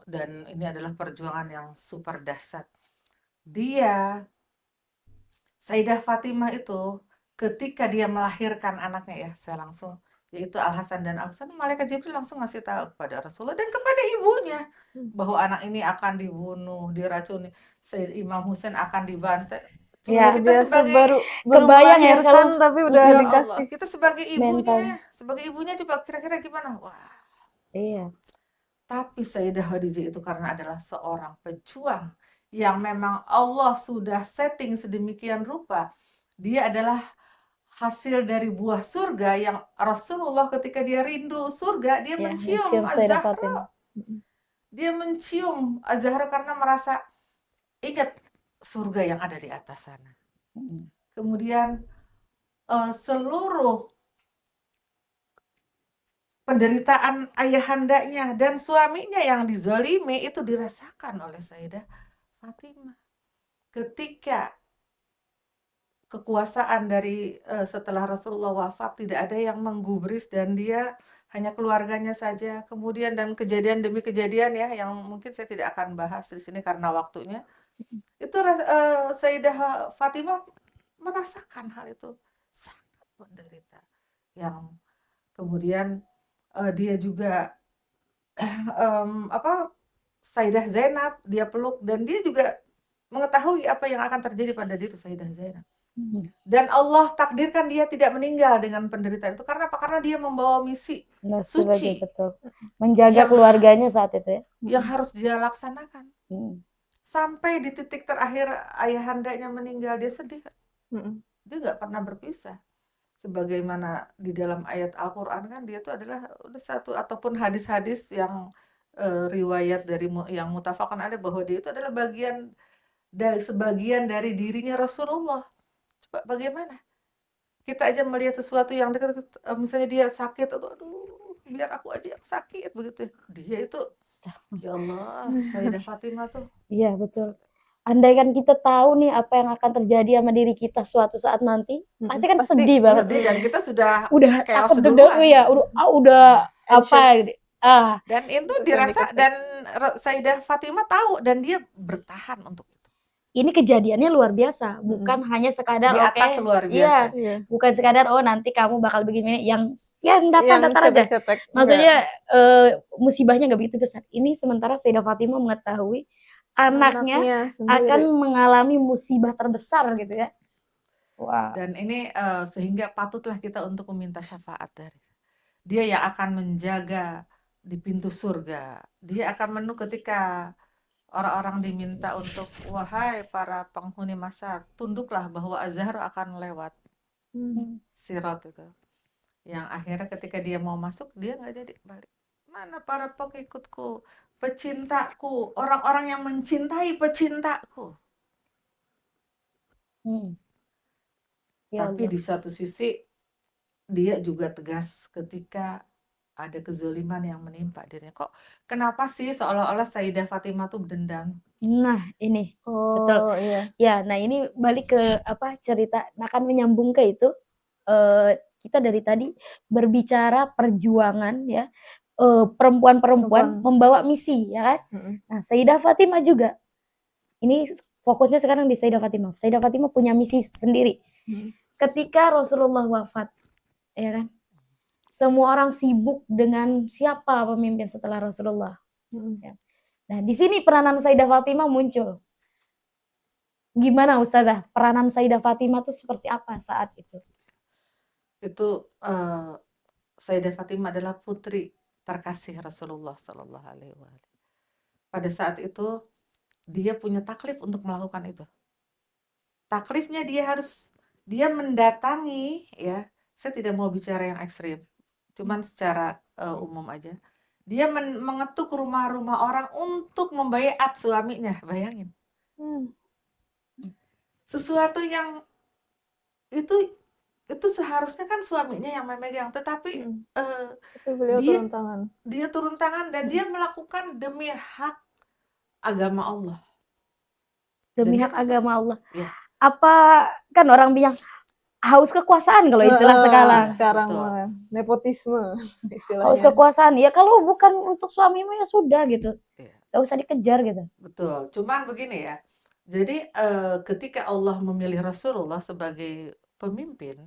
dan ini adalah perjuangan yang super dahsyat. Sayyidah Fatimah itu ketika dia melahirkan anaknya ya, saya langsung yaitu Al-Hasan dan Al-Husain, malaikat Jibril langsung ngasih tahu kepada Rasulullah dan kepada ibunya bahwa anak ini akan dibunuh, diracuni, Imam Husain akan dibantai. Ya, kita baru kebayang ya kalau tapi udah ya dikasih. Allah, kita sebagai ibunya coba kira-kira gimana? Wah. Iya. Tapi Sayyidah Khadijah itu karena adalah seorang pejuang yang memang Allah sudah setting sedemikian rupa, dia adalah hasil dari buah surga yang Rasulullah ketika dia rindu surga, dia mencium Az-Zahra. Dia mencium Az-Zahra karena merasa ingat surga yang ada di atas sana. Kemudian seluruh penderitaan ayahandanya dan suaminya yang dizalimi itu dirasakan oleh Sayyidah Fatimah. Ketika kekuasaan dari setelah Rasulullah wafat tidak ada yang menggubris dan dia hanya keluarganya saja. Kemudian dan kejadian demi kejadian ya yang mungkin saya tidak akan bahas di sini karena waktunya. Itu Sayyidah Fatimah merasakan hal itu, sangat menderita. Yang kemudian dia juga Sayyidah Zainab dia peluk dan dia juga mengetahui apa yang akan terjadi pada diri Sayyidah Zainab. Dan Allah takdirkan dia tidak meninggal dengan penderitaan itu karena apa? Karena dia membawa misi suci, betul. Menjaga keluarganya saat itu ya. Yang harus dia laksanakan. Sampai di titik terakhir ayahandanya meninggal, dia sedih. Dia nggak pernah berpisah. Sebagaimana di dalam ayat Al-Qur'an kan dia itu adalah satu ataupun hadis-hadis yang riwayat dari yang mutafakan ada bahwa dia itu adalah sebagian dari dirinya Rasulullah. Coba bagaimana? Kita aja melihat sesuatu yang dekat, misalnya dia sakit atau aduh, biar aku aja yang sakit begitu. Dia itu ya Allah, Sayyidah Fatimah tuh. Iya, betul. andaikan kita tahu nih apa yang akan terjadi sama diri kita suatu saat nanti, pasti kan Pasti sedih banget. Sedih dan kita sudah Udah chaos takut duluan. ya, udah apa Anxious. gitu. Ah, Dan itu Panic dirasa, attack. dan Sayyidah Fatimah tahu dan dia bertahan untuk itu. ini kejadiannya luar biasa, bukan hanya sekadar Di atas luar biasa. Iya, bukan sekadar oh nanti kamu bakal begini yang datar-datar aja. cetek-cetek. Maksudnya musibahnya nggak begitu besar. Ini sementara Sayyidah Fatimah mengetahui anaknya akan mengalami musibah terbesar gitu ya. Wah. Dan ini sehingga patutlah kita untuk meminta syafaat dari dia yang akan menjaga di pintu surga. Dia akan menunggu ketika orang-orang diminta untuk, wahai para penghuni masar, tunduklah bahwa Az-Zahra akan lewat sirat itu. Yang akhirnya ketika dia mau masuk, dia nggak jadi balik. Mana para pengikutku, pecintaku, orang-orang yang mencintai pecintaku. Ya Tapi Allah. di satu sisi dia juga tegas ketika ada kezoliman yang menimpa dirinya. Kok kenapa sih seolah-olah Sayyidah Fatimah tuh dendam? Nah, ini. Betul. Oh iya. Ya, nah ini balik ke apa cerita, akan menyambung ke itu. Kita dari tadi berbicara perjuangan ya, perempuan-perempuan membawa misi ya kan. Nah, Sayyidah Fatimah juga. Ini fokusnya sekarang di Sayyidah Fatimah. Sayyidah Fatimah punya misi sendiri. Ketika Rasulullah wafat, ya kan? Semua orang sibuk dengan siapa pemimpin setelah Rasulullah. Ya. Nah, di sini peranan Sayyidah Fatimah muncul. Gimana Ustazah? Peranan Sayyidah Fatimah itu seperti apa saat itu? Itu Sayyidah Fatimah adalah putri terkasih Rasulullah Sallallahu Alaihi Wasallam. Pada saat itu dia punya taklif untuk melakukan itu. Taklifnya dia mendatangi, ya. Saya tidak mau bicara yang ekstrim, cuman secara umum aja. Dia mengetuk rumah-rumah orang untuk membaiat suaminya, bayangin. Sesuatu yang itu seharusnya kan suaminya yang memegang, tetapi dia turun tangan dan dia melakukan demi hak agama Allah. Demi hak agama Allah. Ya. Apa kan orang bilang haus kekuasaan kalau istilah sekarang nepotisme istilahnya. Haus kekuasaan. Ya kalau bukan untuk suamimu ya sudah gitu. Gak usah dikejar gitu. Betul. Cuman begini ya. Jadi ketika Allah memilih Rasulullah sebagai pemimpin,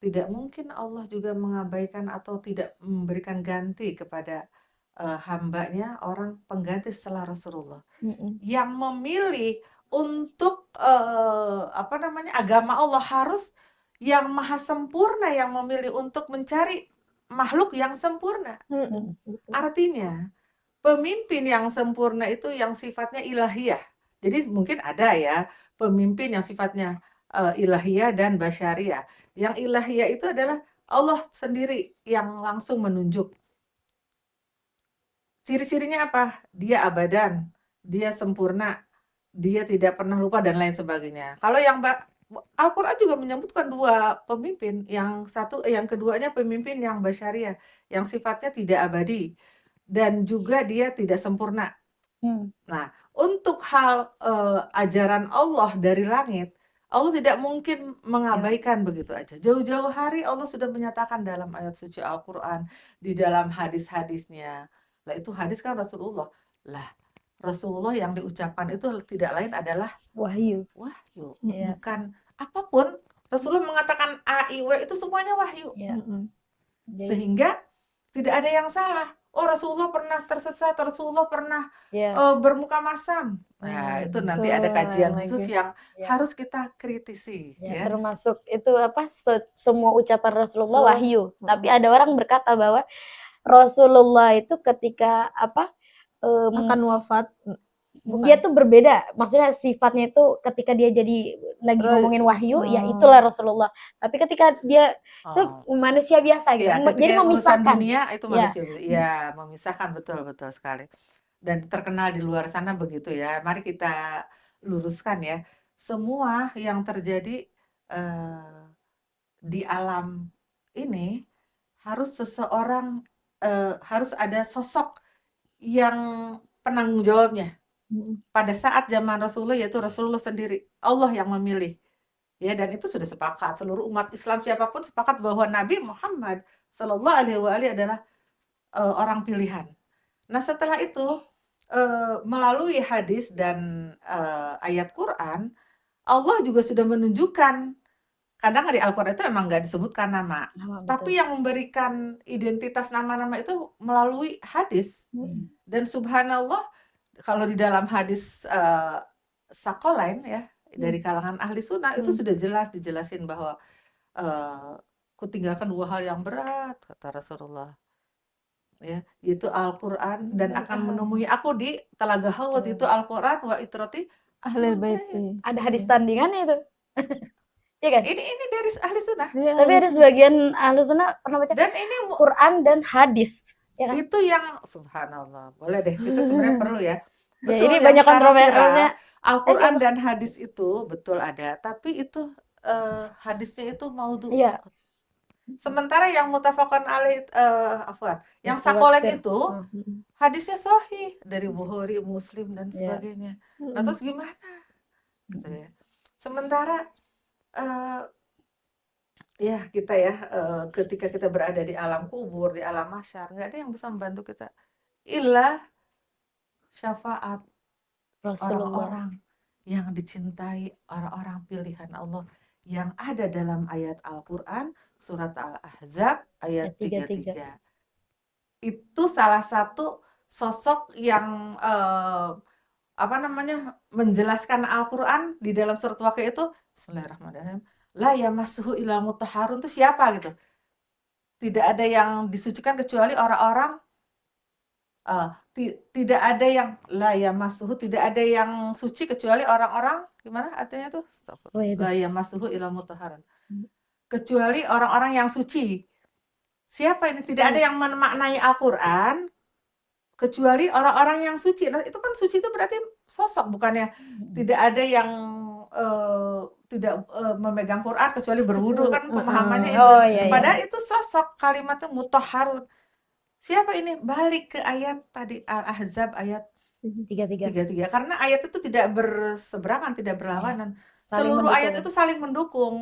tidak mungkin Allah juga mengabaikan atau tidak memberikan ganti kepada hambanya orang pengganti setelah Rasulullah. Yang memilih untuk agama Allah harus yang maha sempurna yang memilih untuk mencari makhluk yang sempurna. Artinya pemimpin yang sempurna itu yang sifatnya ilahiyah. Jadi mungkin ada ya pemimpin yang sifatnya ilahiyah dan basyariah. Yang ilahiyah itu adalah Allah sendiri yang langsung menunjuk. Ciri-cirinya apa? Dia abadan, dia sempurna, dia tidak pernah lupa dan lain sebagainya. Kalau yang Al-Quran juga menyebutkan dua pemimpin, yang keduanya pemimpin yang basyariah, yang sifatnya tidak abadi dan juga dia tidak sempurna. Nah, untuk hal ajaran Allah dari langit, Allah tidak mungkin mengabaikan begitu aja. Jauh-jauh hari Allah sudah menyatakan dalam ayat suci Al-Quran, di dalam hadis-hadisnya. Lah itu hadis kan Rasulullah. Lah Rasulullah yang diucapkan itu tidak lain adalah wahyu. Bukan apapun. Rasulullah mengatakan A, I, W itu semuanya wahyu. Sehingga tidak ada yang salah. Oh, Rasulullah pernah tersesat, Rasulullah pernah bermuka masam. Nah, itu nanti ada kajian khusus yang harus kita kritisi. Termasuk itu semua ucapan Rasulullah wahyu. Tapi ada orang berkata bahwa Rasulullah itu ketika akan wafat, dia tuh berbeda. Maksudnya sifatnya itu ketika dia jadi lagi ngomongin wahyu, ya itulah Rasulullah. Tapi ketika dia tuh manusia biasa gitu. Jadi memisahkan dunia itu manusia. Iya, memisahkan, betul sekali. Dan terkenal di luar sana begitu ya. Mari kita luruskan ya. Semua yang terjadi di alam ini harus seseorang harus ada sosok yang penanggung jawabnya. pada saat zaman Rasulullah, yaitu Rasulullah sendiri, Allah yang memilih. Ya, dan itu sudah sepakat, seluruh umat Islam siapapun sepakat bahwa Nabi Muhammad Sallallahu Alaihi Wasallam adalah orang pilihan. Nah, setelah itu melalui hadis dan ayat Quran, Allah juga sudah menunjukkan. Kadang di Al-Quran itu emang nggak disebutkan nama, tapi yang memberikan identitas nama-nama itu melalui hadis. Dan subhanallah, kalau di dalam hadis Sakolain ya, dari kalangan ahli sunnah itu sudah jelas dijelasin bahwa kutinggalkan 2 hal yang berat, kata Rasulullah. Ya, yaitu Al-Quran dan akan menemui aku di Telaga Haud, itu Al-Quran wa itrati Ahlul baiti. Ada hadis tandingannya itu. Iya kan? Ini dari ahli sunnah. Tapi ada sebagian ahli sunnah pernah baca Dan ini Quran dan hadis. Ya kan? itu yang subhanallah. Boleh deh, kita sebenarnya perlu ya. Ya, Betul, ini yang banyak sekarang kontroversinya. viral, Al-Quran dan hadis itu betul ada, tapi itu hadisnya itu maudhu. Iya. Sementara yang mutafaqan alaih, yang Sakolain itu hadisnya sahih dari Bukhari, Muslim dan sebagainya. Nah, terus gimana? Gitu ya. Sementara ya kita ya ketika kita berada di alam kubur, di alam mahsyar, nggak ada yang bisa membantu kita illa syafaat Rasulullah. orang-orang yang dicintai, orang-orang pilihan Allah yang ada dalam ayat Al-Quran surat Al-Ahzab ayat 33. Itu salah satu sosok yang menjelaskan Al-Quran di dalam surat Waqiah itu, Bismillahirrahmanirrahim, la yamassuhu illal mutahharun, itu siapa gitu? Tidak ada yang disucikan kecuali orang-orang tidak ada yang la yamassuhu, tidak ada yang suci kecuali orang-orang, gimana artinya tuh? La yamassuhu illal mutahharun. Kecuali orang-orang yang suci. Siapa ini? Tidak ada yang memaknai Al-Quran kecuali orang-orang yang suci. Nah, itu kan suci itu berarti sosok, bukannya tidak ada yang tidak memegang Quran kecuali berwudu, kan pemahamannya itu. Padahal itu sosok, kalimatnya mutahharun. Siapa ini? Balik ke ayat tadi Al-Ahzab ayat 33. Karena ayat itu tidak berseberangan, tidak berlawanan. Seluruh ayat itu saling mendukung,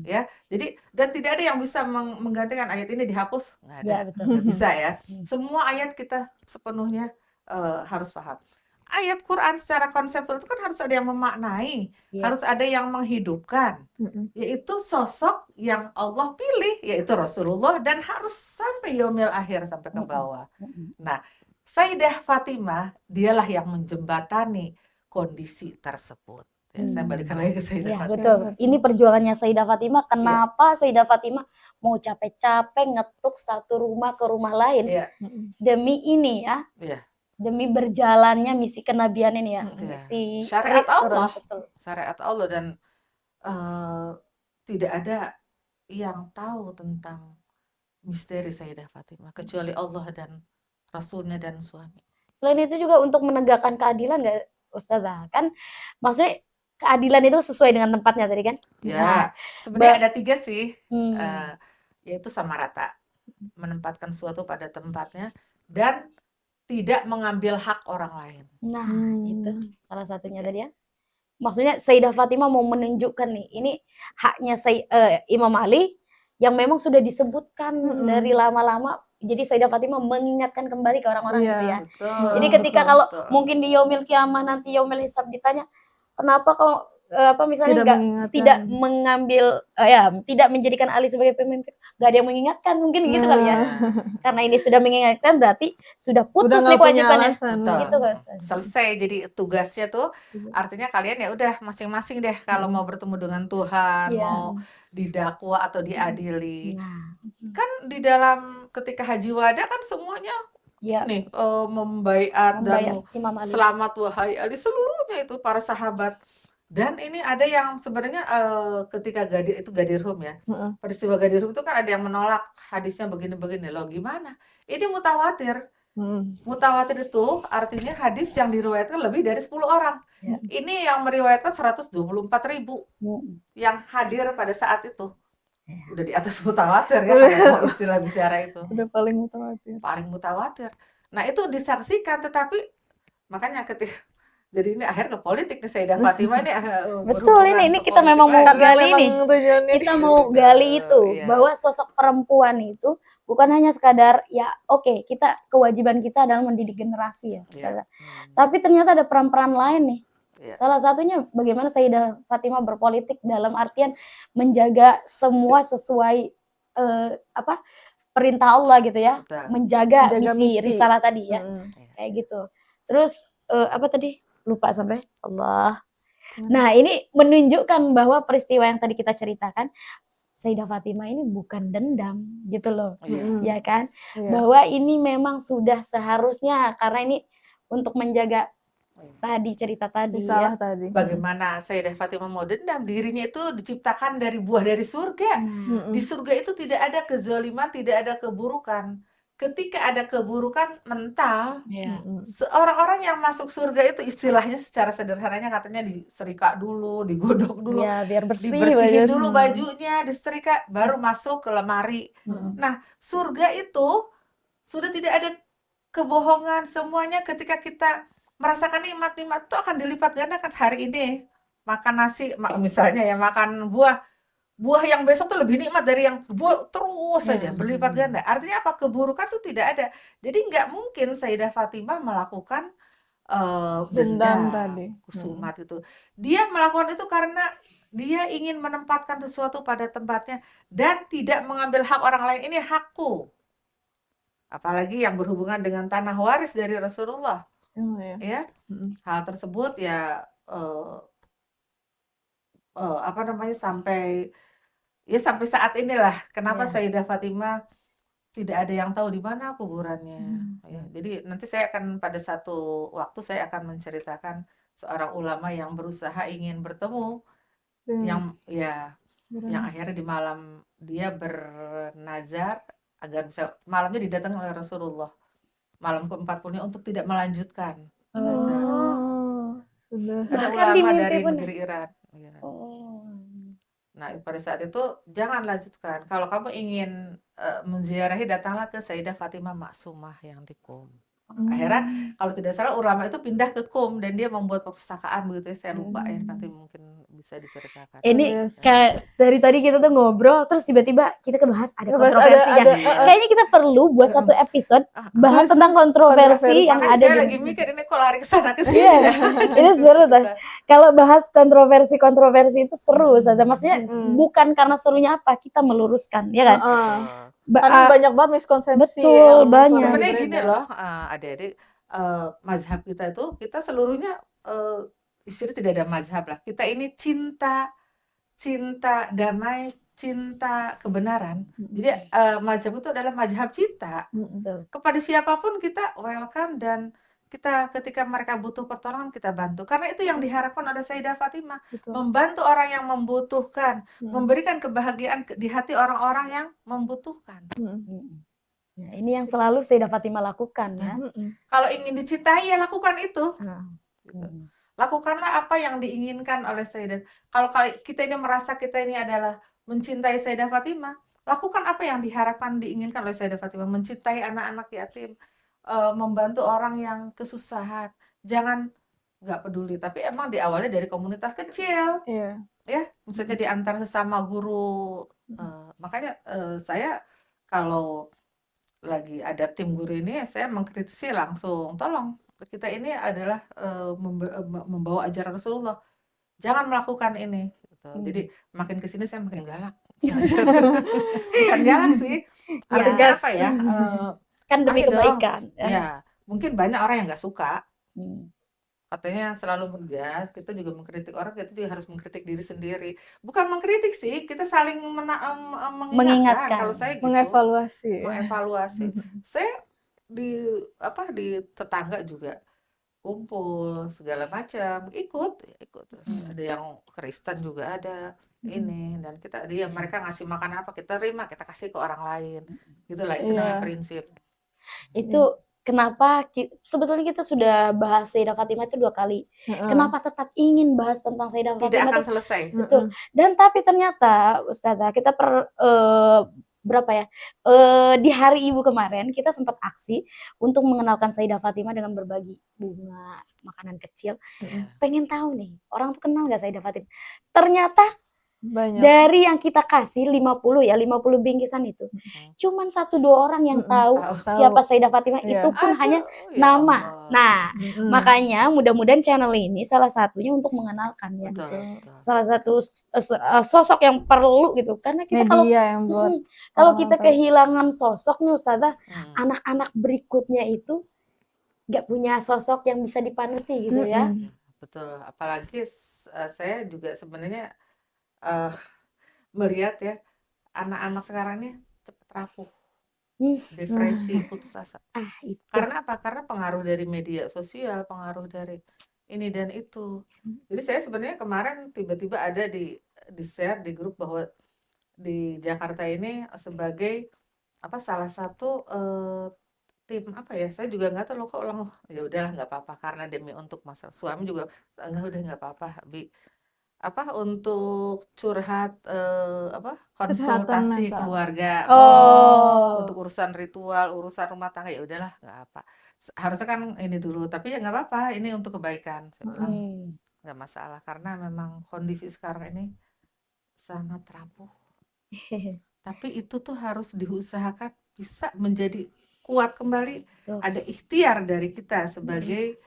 ya. Jadi dan tidak ada yang bisa menggantikan ayat ini dihapus, nggak ada, nggak bisa ya. Semua ayat kita sepenuhnya harus paham. Ayat Quran secara konseptual itu kan harus ada yang memaknai, harus ada yang menghidupkan, yaitu sosok yang Allah pilih, yaitu Rasulullah, dan harus sampai yaumil akhir, sampai ke bawah. Nah, Sayyidah Fatimah dialah yang menjembatani kondisi tersebut. Ya, saya balikan lagi ke Sayyidah Fatimah. Betul. Ini perjuangannya Sayyidah Fatimah. Kenapa Sayyidah Fatimah mau capek-capek ngetuk satu rumah ke rumah lain demi ini ya? Demi berjalannya misi kenabian ini ya. Misi syariat Allah. Syariat Allah, dan tidak ada yang tahu tentang misteri Sayyidah Fatimah kecuali Allah dan Rasulnya dan suami. Selain itu juga untuk menegakkan keadilan nggak Ustazah? Kan maksudnya keadilan itu sesuai dengan tempatnya tadi kan? Ya, sebenarnya ada 3 sih, yaitu sama rata, menempatkan suatu pada tempatnya dan tidak mengambil hak orang lain. Nah, itu salah satunya tadi ya. Maksudnya Sayyidah Fatimah mau menunjukkan nih, ini haknya Imam Ali yang memang sudah disebutkan dari lama-lama. Jadi Sayyidah Fatimah mengingatkan kembali ke orang-orang gitu ya. Betul, jadi ketika kalau mungkin di yaumil qiyamah nanti yaumil hisab ditanya, kenapa kau misalnya tidak mengambil tidak menjadikan Ali sebagai pemimpin, nggak ada yang mengingatkan, mungkin gitu kali ya. Karena ini sudah mengingatkan berarti sudah putus nih kewajibannya. Gitu, selesai. Jadi tugasnya tuh artinya kalian ya udah masing-masing deh kalau mau bertemu dengan Tuhan, mau didakwa atau diadili. Kan di dalam ketika Haji Wada kan semuanya nih membaiat dan selamat wahai Ali, seluruhnya itu para sahabat. Dan ini ada yang sebenarnya ketika Ghadir Hum ya, peristiwa Ghadir Hum itu kan ada yang menolak hadisnya begini-begini. Loh gimana? Ini mutawatir. Mutawatir itu artinya hadis yang diriwayatkan lebih dari 10 orang. Ini yang meriwayatkan 124.000 yang hadir pada saat itu. Udah di atas mutawatir ya, kalau istilah bicara itu. Udah paling mutawatir. Paling mutawatir. Nah, itu disaksikan, tetapi makanya ketika Jadi ini akhirnya ke politik nih Sayyidah Fatimah ini Betul, berhubungan ini ke kita politik memang mau lagi. Karena gali memang nih. tujuannya Kita mau Gitu, gali itu iya. bahwa sosok perempuan itu bukan hanya sekadar ya oke, kita kewajiban kita adalah mendidik generasi ya Iya. Ustazah. Tapi ternyata ada peran-peran lain nih. Iya. Salah satunya bagaimana Sayyidah Fatimah berpolitik dalam artian menjaga semua sesuai apa perintah Allah gitu ya, Betul. menjaga Menjaga misi misi. risalah tadi ya, Mm-mm. kayak gitu. Terus apa tadi? Lupa sampai Allah. Gimana? Nah, ini menunjukkan bahwa peristiwa yang tadi kita ceritakan, Sayyidah Fatimah ini bukan dendam gitu loh, Iya. Mm-mm. ya kan? Iya. Bahwa ini memang sudah seharusnya karena ini untuk menjaga tadi cerita tadi ya. Risalah tadi. Bagaimana Sayyidah Fatimah mau dendam? Dirinya itu diciptakan dari buah dari surga. Mm-mm. Di surga itu tidak ada kezaliman, tidak ada keburukan. Ketika ada keburukan mental, Ya. Mm-mm. orang-orang yang masuk surga itu istilahnya secara sederhananya katanya diserika dulu, digodok dulu, Ya, biar bersih dibersihin baju. dulu bajunya, disetrika, baru masuk ke lemari. Mm. Nah, surga itu sudah tidak ada kebohongan. Semuanya ketika kita merasakan nikmat-nikmat itu akan dilipat gandakan. Hari ini makan nasi, misalnya ya makan buah yang besok tuh lebih nikmat dari yang buah terus Ya. saja berlipat ganda. Artinya apa? Keburukan tuh tidak ada. Jadi nggak mungkin Sayyidah Fatimah melakukan Dendam dendam, tadi. kusumat itu. Dia melakukan itu karena dia ingin menempatkan sesuatu pada tempatnya dan tidak mengambil hak orang lain. Ini hakku. Apalagi yang berhubungan dengan tanah waris dari Rasulullah, Oh, ya. ya. Mm-mm. Hal tersebut ya apa namanya sampai saat inilah kenapa Ya. Sayyidah Fatimah tidak ada yang tahu di mana kuburannya. Ya, jadi nanti saya akan pada satu waktu saya akan menceritakan seorang ulama yang berusaha ingin bertemu yang Benar. akhirnya di malam dia bernazar agar bisa malamnya didatangi oleh Rasulullah malam ke-40-nya untuk tidak melanjutkan nazar. Oh, sudah. Ada Bahkan di ulama mimpi dari pun. negeri Iran. Ya. Oh. Nah, pada saat itu jangan lanjutkan. Kalau kamu ingin menziarahi, datanglah ke Sayyidah Fatimah Maksumah yang di Qum. Akhirnya kalau tidak salah ulama itu pindah ke Qum dan dia membuat perpustakaan begitu ya. Saya lupa ya, nanti mungkin bisa diceritakan. Ini Yes. kayak dari tadi kita tuh ngobrol terus tiba-tiba kita kebahas ada Ngebahas kontroversinya. ada- Kayaknya kita perlu buat satu episode bahas tentang kontroversi yang Makanya ada saya di lagi mikir ini kok lari ke sana ke sini. Iya, itu seru tuh. Kalau bahas kontroversi itu seru saja. Maksudnya bukan karena serunya apa, kita meluruskan, ya kan? Heeh. Karena banyak banget miskonsepsi. Betul, yang banyak. selama Sebenarnya ini gini beredar. loh, adik-adik, mazhab kita itu kita seluruhnya istilahnya tidak ada mazhab lah. Kita ini cinta damai, cinta kebenaran. Jadi mazhab itu adalah mazhab cinta. Kepada siapapun kita welcome dan kita ketika mereka butuh pertolongan kita bantu. Karena itu yang diharapkan oleh Sayyidah Fatimah, Betul. membantu orang yang membutuhkan, memberikan kebahagiaan di hati orang-orang yang membutuhkan. Nah, ini yang selalu Sayyidah Fatimah lakukan ya. Kalau ingin dicintai ya lakukan itu. Gitu. Mm. Lakukanlah apa yang diinginkan oleh Sayyidah. Kalau kita ini merasa kita ini adalah mencintai Sayyidah Fatimah, lakukan apa yang diharapkan diinginkan oleh Sayyidah Fatimah, mencintai anak-anak yatim, membantu orang yang kesusahan. Jangan nggak peduli, tapi emang diawali dari komunitas kecil. Iya. Ya, misalnya di antara sesama guru. Makanya saya kalau lagi ada tim guru ini saya mengkritisi langsung, tolong kita ini adalah membawa ajaran Rasulullah, jangan melakukan ini gitu. Jadi makin kesini saya makin galak. Bukan galak sih, artinya apa ya, Kan demi ayo dong. kebaikan Ya mungkin banyak orang yang nggak suka, katanya selalu ya kita juga mengkritik orang, kita juga harus mengkritik diri sendiri. Bukan mengkritik sih, kita saling mengingatkan. Kalau saya gitu, mengevaluasi. Saya di tetangga juga kumpul segala macam, ikut. Ada yang Kristen juga ada ini, dan mereka ngasih makan apa kita terima, kita kasih ke orang lain. Gitulah, itu namanya prinsip. Itu kenapa sebetulnya kita sudah bahas Sayyidah Fatimah itu 2 kali. Kenapa tetap ingin bahas tentang Sayyidah Fatimah? Tidak akan selesai. Betul. Dan tapi ternyata Ustazah kita berapa ya? Di Hari Ibu kemarin kita sempat aksi untuk mengenalkan Sayyidah Fatimah dengan berbagi bunga, makanan kecil. Iya. Pengen tahu nih, orang tuh kenal nggak Sayyidah Fatimah? Ternyata Banyak. dari yang kita kasih 50 bingkisan itu, cuman 1-2 orang yang tahu siapa Sayyidah Fatimah, Iya. itu pun hanya ya nama. Allah. Nah, makanya mudah-mudahan channel ini salah satunya untuk mengenalkan ya. Betul. Salah satu sosok yang perlu gitu. Karena kita Media yang buat kalau orang kita tahu. kehilangan sosok nih Ustazah, anak-anak berikutnya itu nggak punya sosok yang bisa dipanuti gitu ya. Betul. Apalagi saya juga sebenarnya melihat ya anak-anak sekarang ini cepat rapuh, depresi, putus asa. Itu. Karena apa? Karena pengaruh dari media sosial, pengaruh dari ini dan itu. Jadi saya sebenarnya kemarin tiba-tiba ada di share di grup bahwa di Jakarta ini sebagai salah satu tim saya juga nggak tahu loh kok ulang, ya udahlah nggak apa-apa karena demi untuk masalah suami juga udah nggak apa-apa untuk curhat konsultasi mental. keluarga untuk urusan ritual, urusan rumah tangga, ya udahlah nggak apa, harusnya kan ini dulu, tapi ya nggak apa-apa, ini untuk kebaikan. Saya bilang nggak masalah karena memang kondisi sekarang ini sangat rapuh. Tapi itu tuh harus diusahakan bisa menjadi kuat kembali. Ada ikhtiar dari kita sebagai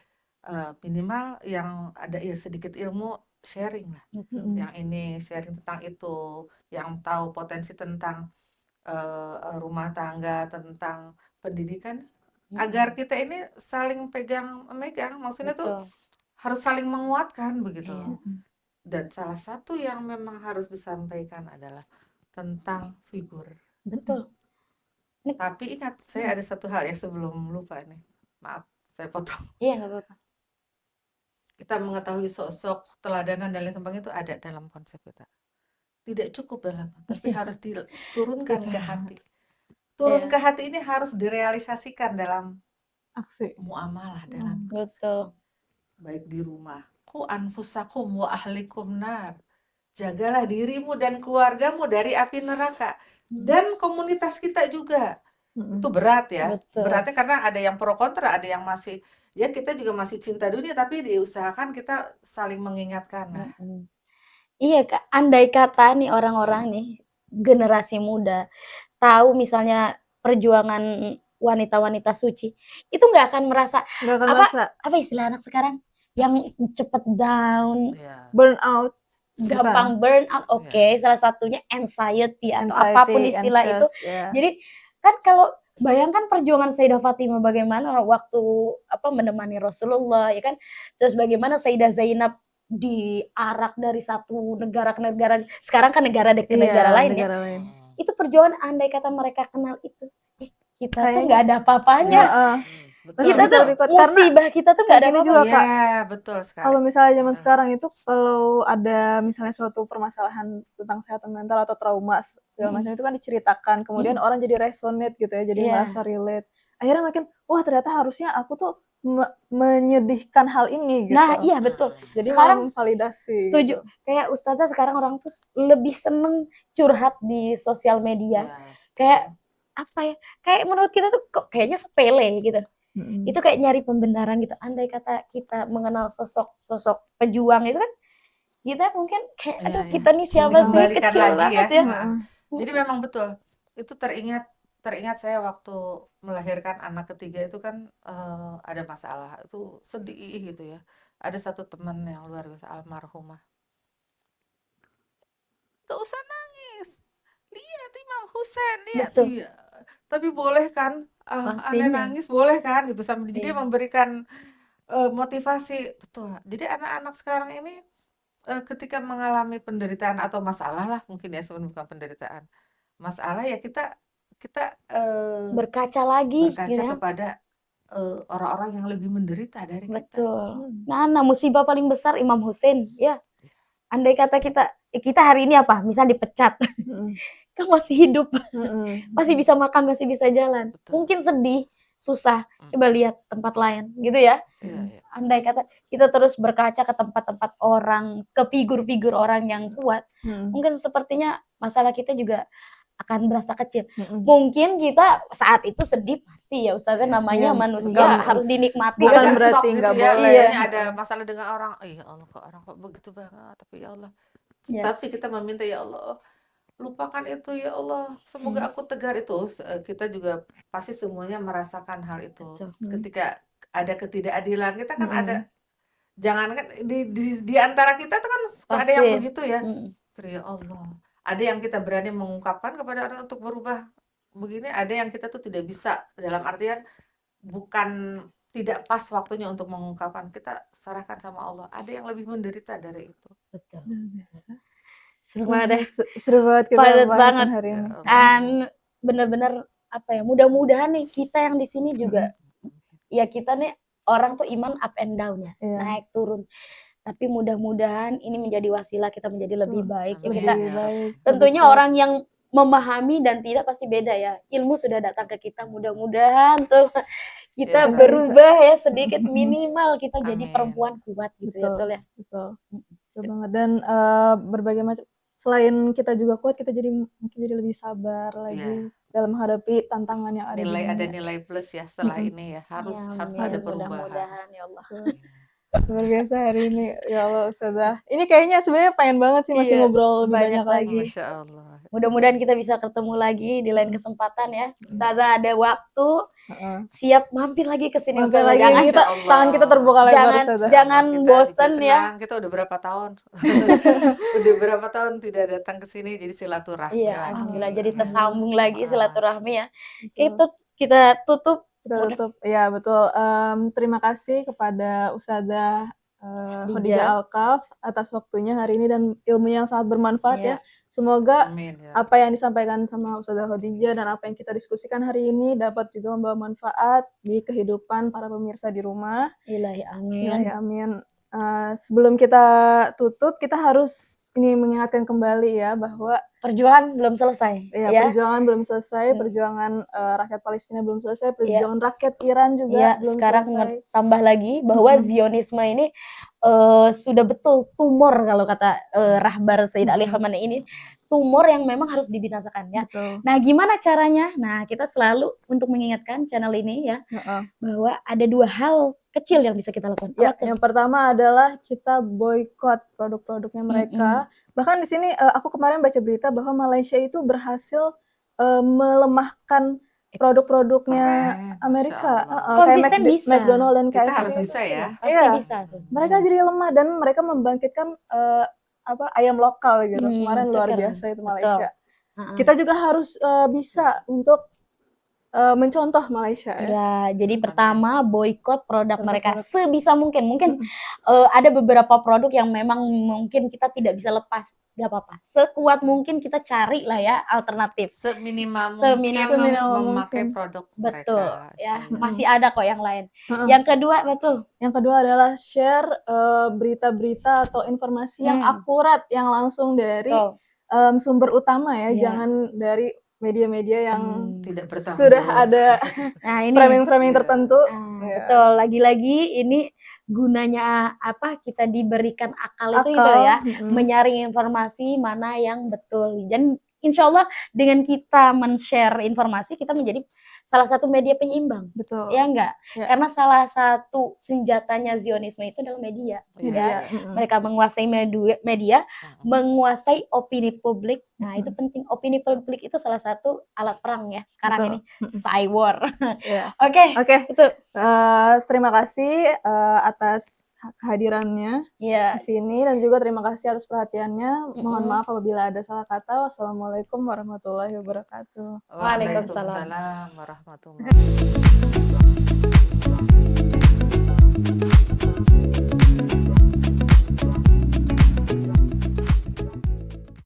minimal yang ada ya sedikit ilmu, sharing lah. Yang ini sharing tentang itu, yang tahu potensi tentang rumah tangga, tentang pendidikan, agar kita ini saling memegang, maksudnya tuh harus saling menguatkan begitu. Dan salah satu yang memang harus disampaikan adalah tentang figur. Betul. Tapi ingat, saya ada satu hal ya sebelum lupa nih. Maaf, saya potong. Iya, nggak apa-apa. Kita mengetahui sosok teladanan dan lain sebagainya itu ada dalam konsep kita. Tidak cukup dalam, tapi harus diturunkan ke hati. Turun ke hati ini harus direalisasikan dalam aksi muamalah, dalam betul. Baik di rumah. Ku anfusakum wa ahlikum nar. Jagalah dirimu dan keluargamu dari api neraka. Dan komunitas kita juga. Itu berat ya. Betul. Beratnya karena ada yang pro kontra, ada yang masih, ya kita juga masih cinta dunia, tapi diusahakan kita saling mengingatkan. Iya Kak, andai kata nih orang-orang nih, generasi muda, tahu misalnya perjuangan wanita-wanita suci, itu nggak akan merasa, apa istilah anak sekarang, yang cepet down, burn out, gampang burn out, salah satunya anxiety atau apapun istilah itu. Jadi kan kalau bayangkan perjuangan Sayyidah Fatimah bagaimana waktu menemani Rasulullah, ya kan, terus bagaimana Sayyidah Zainab diarak dari satu negara ke negara, sekarang kan negara ke negara lain ya. Itu perjuangan, andai kata mereka kenal itu, kita tuh nggak ada apa-apanya. Kita tuh musibah, kita tuh nggak ada apa-apa. Iya, betul sekali. Kalau misalnya zaman sekarang itu, kalau ada misalnya suatu permasalahan tentang kesehatan mental atau trauma segala macam itu kan diceritakan, kemudian orang jadi resonate gitu ya, jadi merasa relate. Akhirnya makin, wah ternyata harusnya aku tuh menyedihkan hal ini gitu. Nah iya betul. Jadi sekarang validasi. Setuju. Gitu. Kayak Ustazah sekarang orang tuh lebih seneng curhat di sosial media. Kayak apa ya? Kayak menurut kita tuh kok kayaknya sepele gitu. Itu kayak nyari pembenaran gitu. Andai kata kita mengenal sosok pejuang itu kan, kita mungkin kayak aduh kita nih siapa sih, kecil lagi banget ya. Jadi memang betul. Itu teringat saya waktu melahirkan anak ketiga itu kan ada masalah, itu sedih gitu ya. Ada satu teman yang luar biasa, almarhumah. Gak usah nangis, lihat Imam Husain, lihat. Iya. Tapi boleh kan aneh nangis, boleh kan gitu, sambil dia memberikan motivasi. Betul. Jadi anak-anak sekarang ini ketika mengalami penderitaan atau masalah lah, mungkin ya sebenarnya bukan penderitaan, masalah, ya kita berkaca lagi gitu kepada orang-orang yang lebih menderita dari kita. Betul. Nah, musibah paling besar Imam Husain ya. Andai kata kita hari ini apa? Misal dipecat. Kan masih hidup. Masih bisa makan, masih bisa jalan. Betul. Mungkin sedih, susah. Coba lihat tempat lain gitu ya. Andai kata kita terus berkaca ke tempat-tempat orang, ke figur-figur orang yang kuat. Mungkin sepertinya masalah kita juga akan berasa kecil. Mm-mm. Mungkin kita saat itu sedih pasti ya Ustazah, namanya Iya, manusia enggak- harus dinikmati. bukan Agak berarti shock gitu nggak ya, boleh. misalnya ada masalah dengan orang, ya Allah kok orang kok begitu banget, tapi ya Allah, Ya. tetap sih kita meminta ya Allah, lupakan itu ya Allah, semoga aku tegar itu. Kita juga pasti semuanya merasakan hal itu. Betul. Ketika ada ketidakadilan, kita kan ada, Mm-mm. jangan kan di antara kita tuh kan suka ada yang Pasti. begitu ya. Mm. Ya Allah, ada yang kita berani mengungkapkan kepada orang untuk berubah begini, ada yang kita tuh tidak bisa, dalam artian bukan tidak pas waktunya untuk mengungkapkan, kita serahkan sama Allah. Ada yang lebih menderita dari itu. Betul. Luar biasa. Seru banget ya. Seru banget kita Padat bahasan banget. hari ini. Ya Dan bener-bener apa ya, mudah-mudahan nih kita yang di sini juga ya, kita nih orang tuh iman up and down ya, Iya. naik turun. Tapi mudah-mudahan ini menjadi wasilah kita menjadi lebih Betul. baik ya. Amin. Kita Lebih baik. tentunya lebih orang yang memahami dan tidak pasti beda ya. Ilmu sudah datang ke kita, mudah-mudahan tuh kita Ya. berubah ya sedikit, minimal kita jadi Amin. perempuan kuat gitu ya, Betul. betul ya. Betul. Mm. Betul banget. Dan berbagai macam, selain kita juga kuat, kita jadi mungkin jadi lebih sabar lagi dalam menghadapi tantangan yang ada di Ada dunia. nilai plus ya setelah Mm-mm. ini ya, harus Ya, harus amin. ada perubahan. Mudah-mudahan ya Allah. Luar biasa hari ini, ya Allah Ustazah. Ini kayaknya sebenarnya pengen banget sih masih Iya, ngobrol lebih banyak banyak lagi. Masya Allah. Mudah-mudahan kita bisa ketemu lagi di lain kesempatan ya. Ustazah ada waktu, Heeh. siap mampir lagi ke sini Mampir Ustazah. lagi, Jangan kita Masya Allah. tangan kita terbuka lebar jangan Ustazah. jangan Kita bosen juga ya. senang. Kita udah berapa tahun? Udah berapa tahun tidak datang ke sini, jadi silaturahmi Iya, lagi. alhamdulillah jadi tersambung lagi Ah. silaturahmi ya. Betul. Itu kita tutup. Kita tutup. Ya betul. Terima kasih kepada Ustazah Khadijah Alkaf atas waktunya hari ini dan ilmunya yang sangat bermanfaat Iya. ya. Semoga Amin ya. apa yang disampaikan sama Ustazah Khadijah dan apa yang kita diskusikan hari ini dapat juga membawa manfaat di kehidupan para pemirsa di rumah. Ilahi amin. Ilahi amin. Sebelum kita tutup, kita harus ini mengingatkan kembali ya bahwa Perjuangan belum selesai ya, ya. perjuangan belum selesai, perjuangan rakyat Palestina belum selesai, perjuangan rakyat Iran juga Ya, belum sekarang selesai. tambah lagi bahwa Zionisme ini sudah betul tumor kalau kata Rahbar Sayyid Ali Khamenei ini, tumor yang memang harus dibinasakan ya. Betul. Nah, gimana caranya? Nah, kita selalu untuk mengingatkan channel ini ya Heeh. bahwa ada dua hal kecil yang bisa kita lakukan. Ya, Apa tuh? yang pertama adalah kita boykot produk-produknya mereka. Bahkan di sini aku kemarin baca berita bahwa Malaysia itu berhasil melemahkan produk-produknya Keren, Amerika. Masya Allah. Kayak Konsisten bisa. McDonald dan Kita KFC. harus bisa ya. Pasti Iya. bisa. Sun. Mereka jadi lemah dan mereka membangkitkan ayam lokal gitu. Kemarin itu luar keren. biasa itu Malaysia. Betul. Kita juga harus bisa untuk mencontoh Malaysia ya. Ya, jadi pertama boykot produk mereka Produk-produk. sebisa mungkin. Mungkin ada beberapa produk yang memang mungkin kita tidak bisa lepas, gak apa-apa. Sekuat mungkin kita cari lah ya alternatif. Seminimal Seminimal mungkin mungkin. memakai produk Betul, mereka. ya Gitu. masih ada kok yang lain. Heeh. Yang kedua betul. Yang kedua adalah share berita-berita atau informasi yang akurat yang langsung dari Betul. sumber utama ya, Iya. jangan dari media-media yang Tidak bertanggung sudah jawab. ada Nah, ini framing-framing tertentu. Nah, Ya. betul. Lagi-lagi ini gunanya apa? Kita diberikan akal itu Akal, ya, mm-mm. menyaring informasi mana yang betul. Dan insya Allah dengan kita men-share informasi, kita menjadi salah satu media penyeimbang. Betul. Ya enggak? Ya. Karena salah satu senjatanya Zionisme itu adalah media. Iya. Ya. Mm-mm. Mereka menguasai media, menguasai opini publik. Nah, itu penting. Opini publik itu salah satu alat perang ya sekarang Betul. ini. Cyber. Ya. Oke, Oke, itu. terima kasih atas kehadirannya Ya, di sini dan juga terima kasih atas perhatiannya. Mohon maaf apabila ada salah kata. Wassalamualaikum warahmatullahi wabarakatuh. Waalaikumsalam. Waalaikumsalam warahmatullahi wabarakatuh.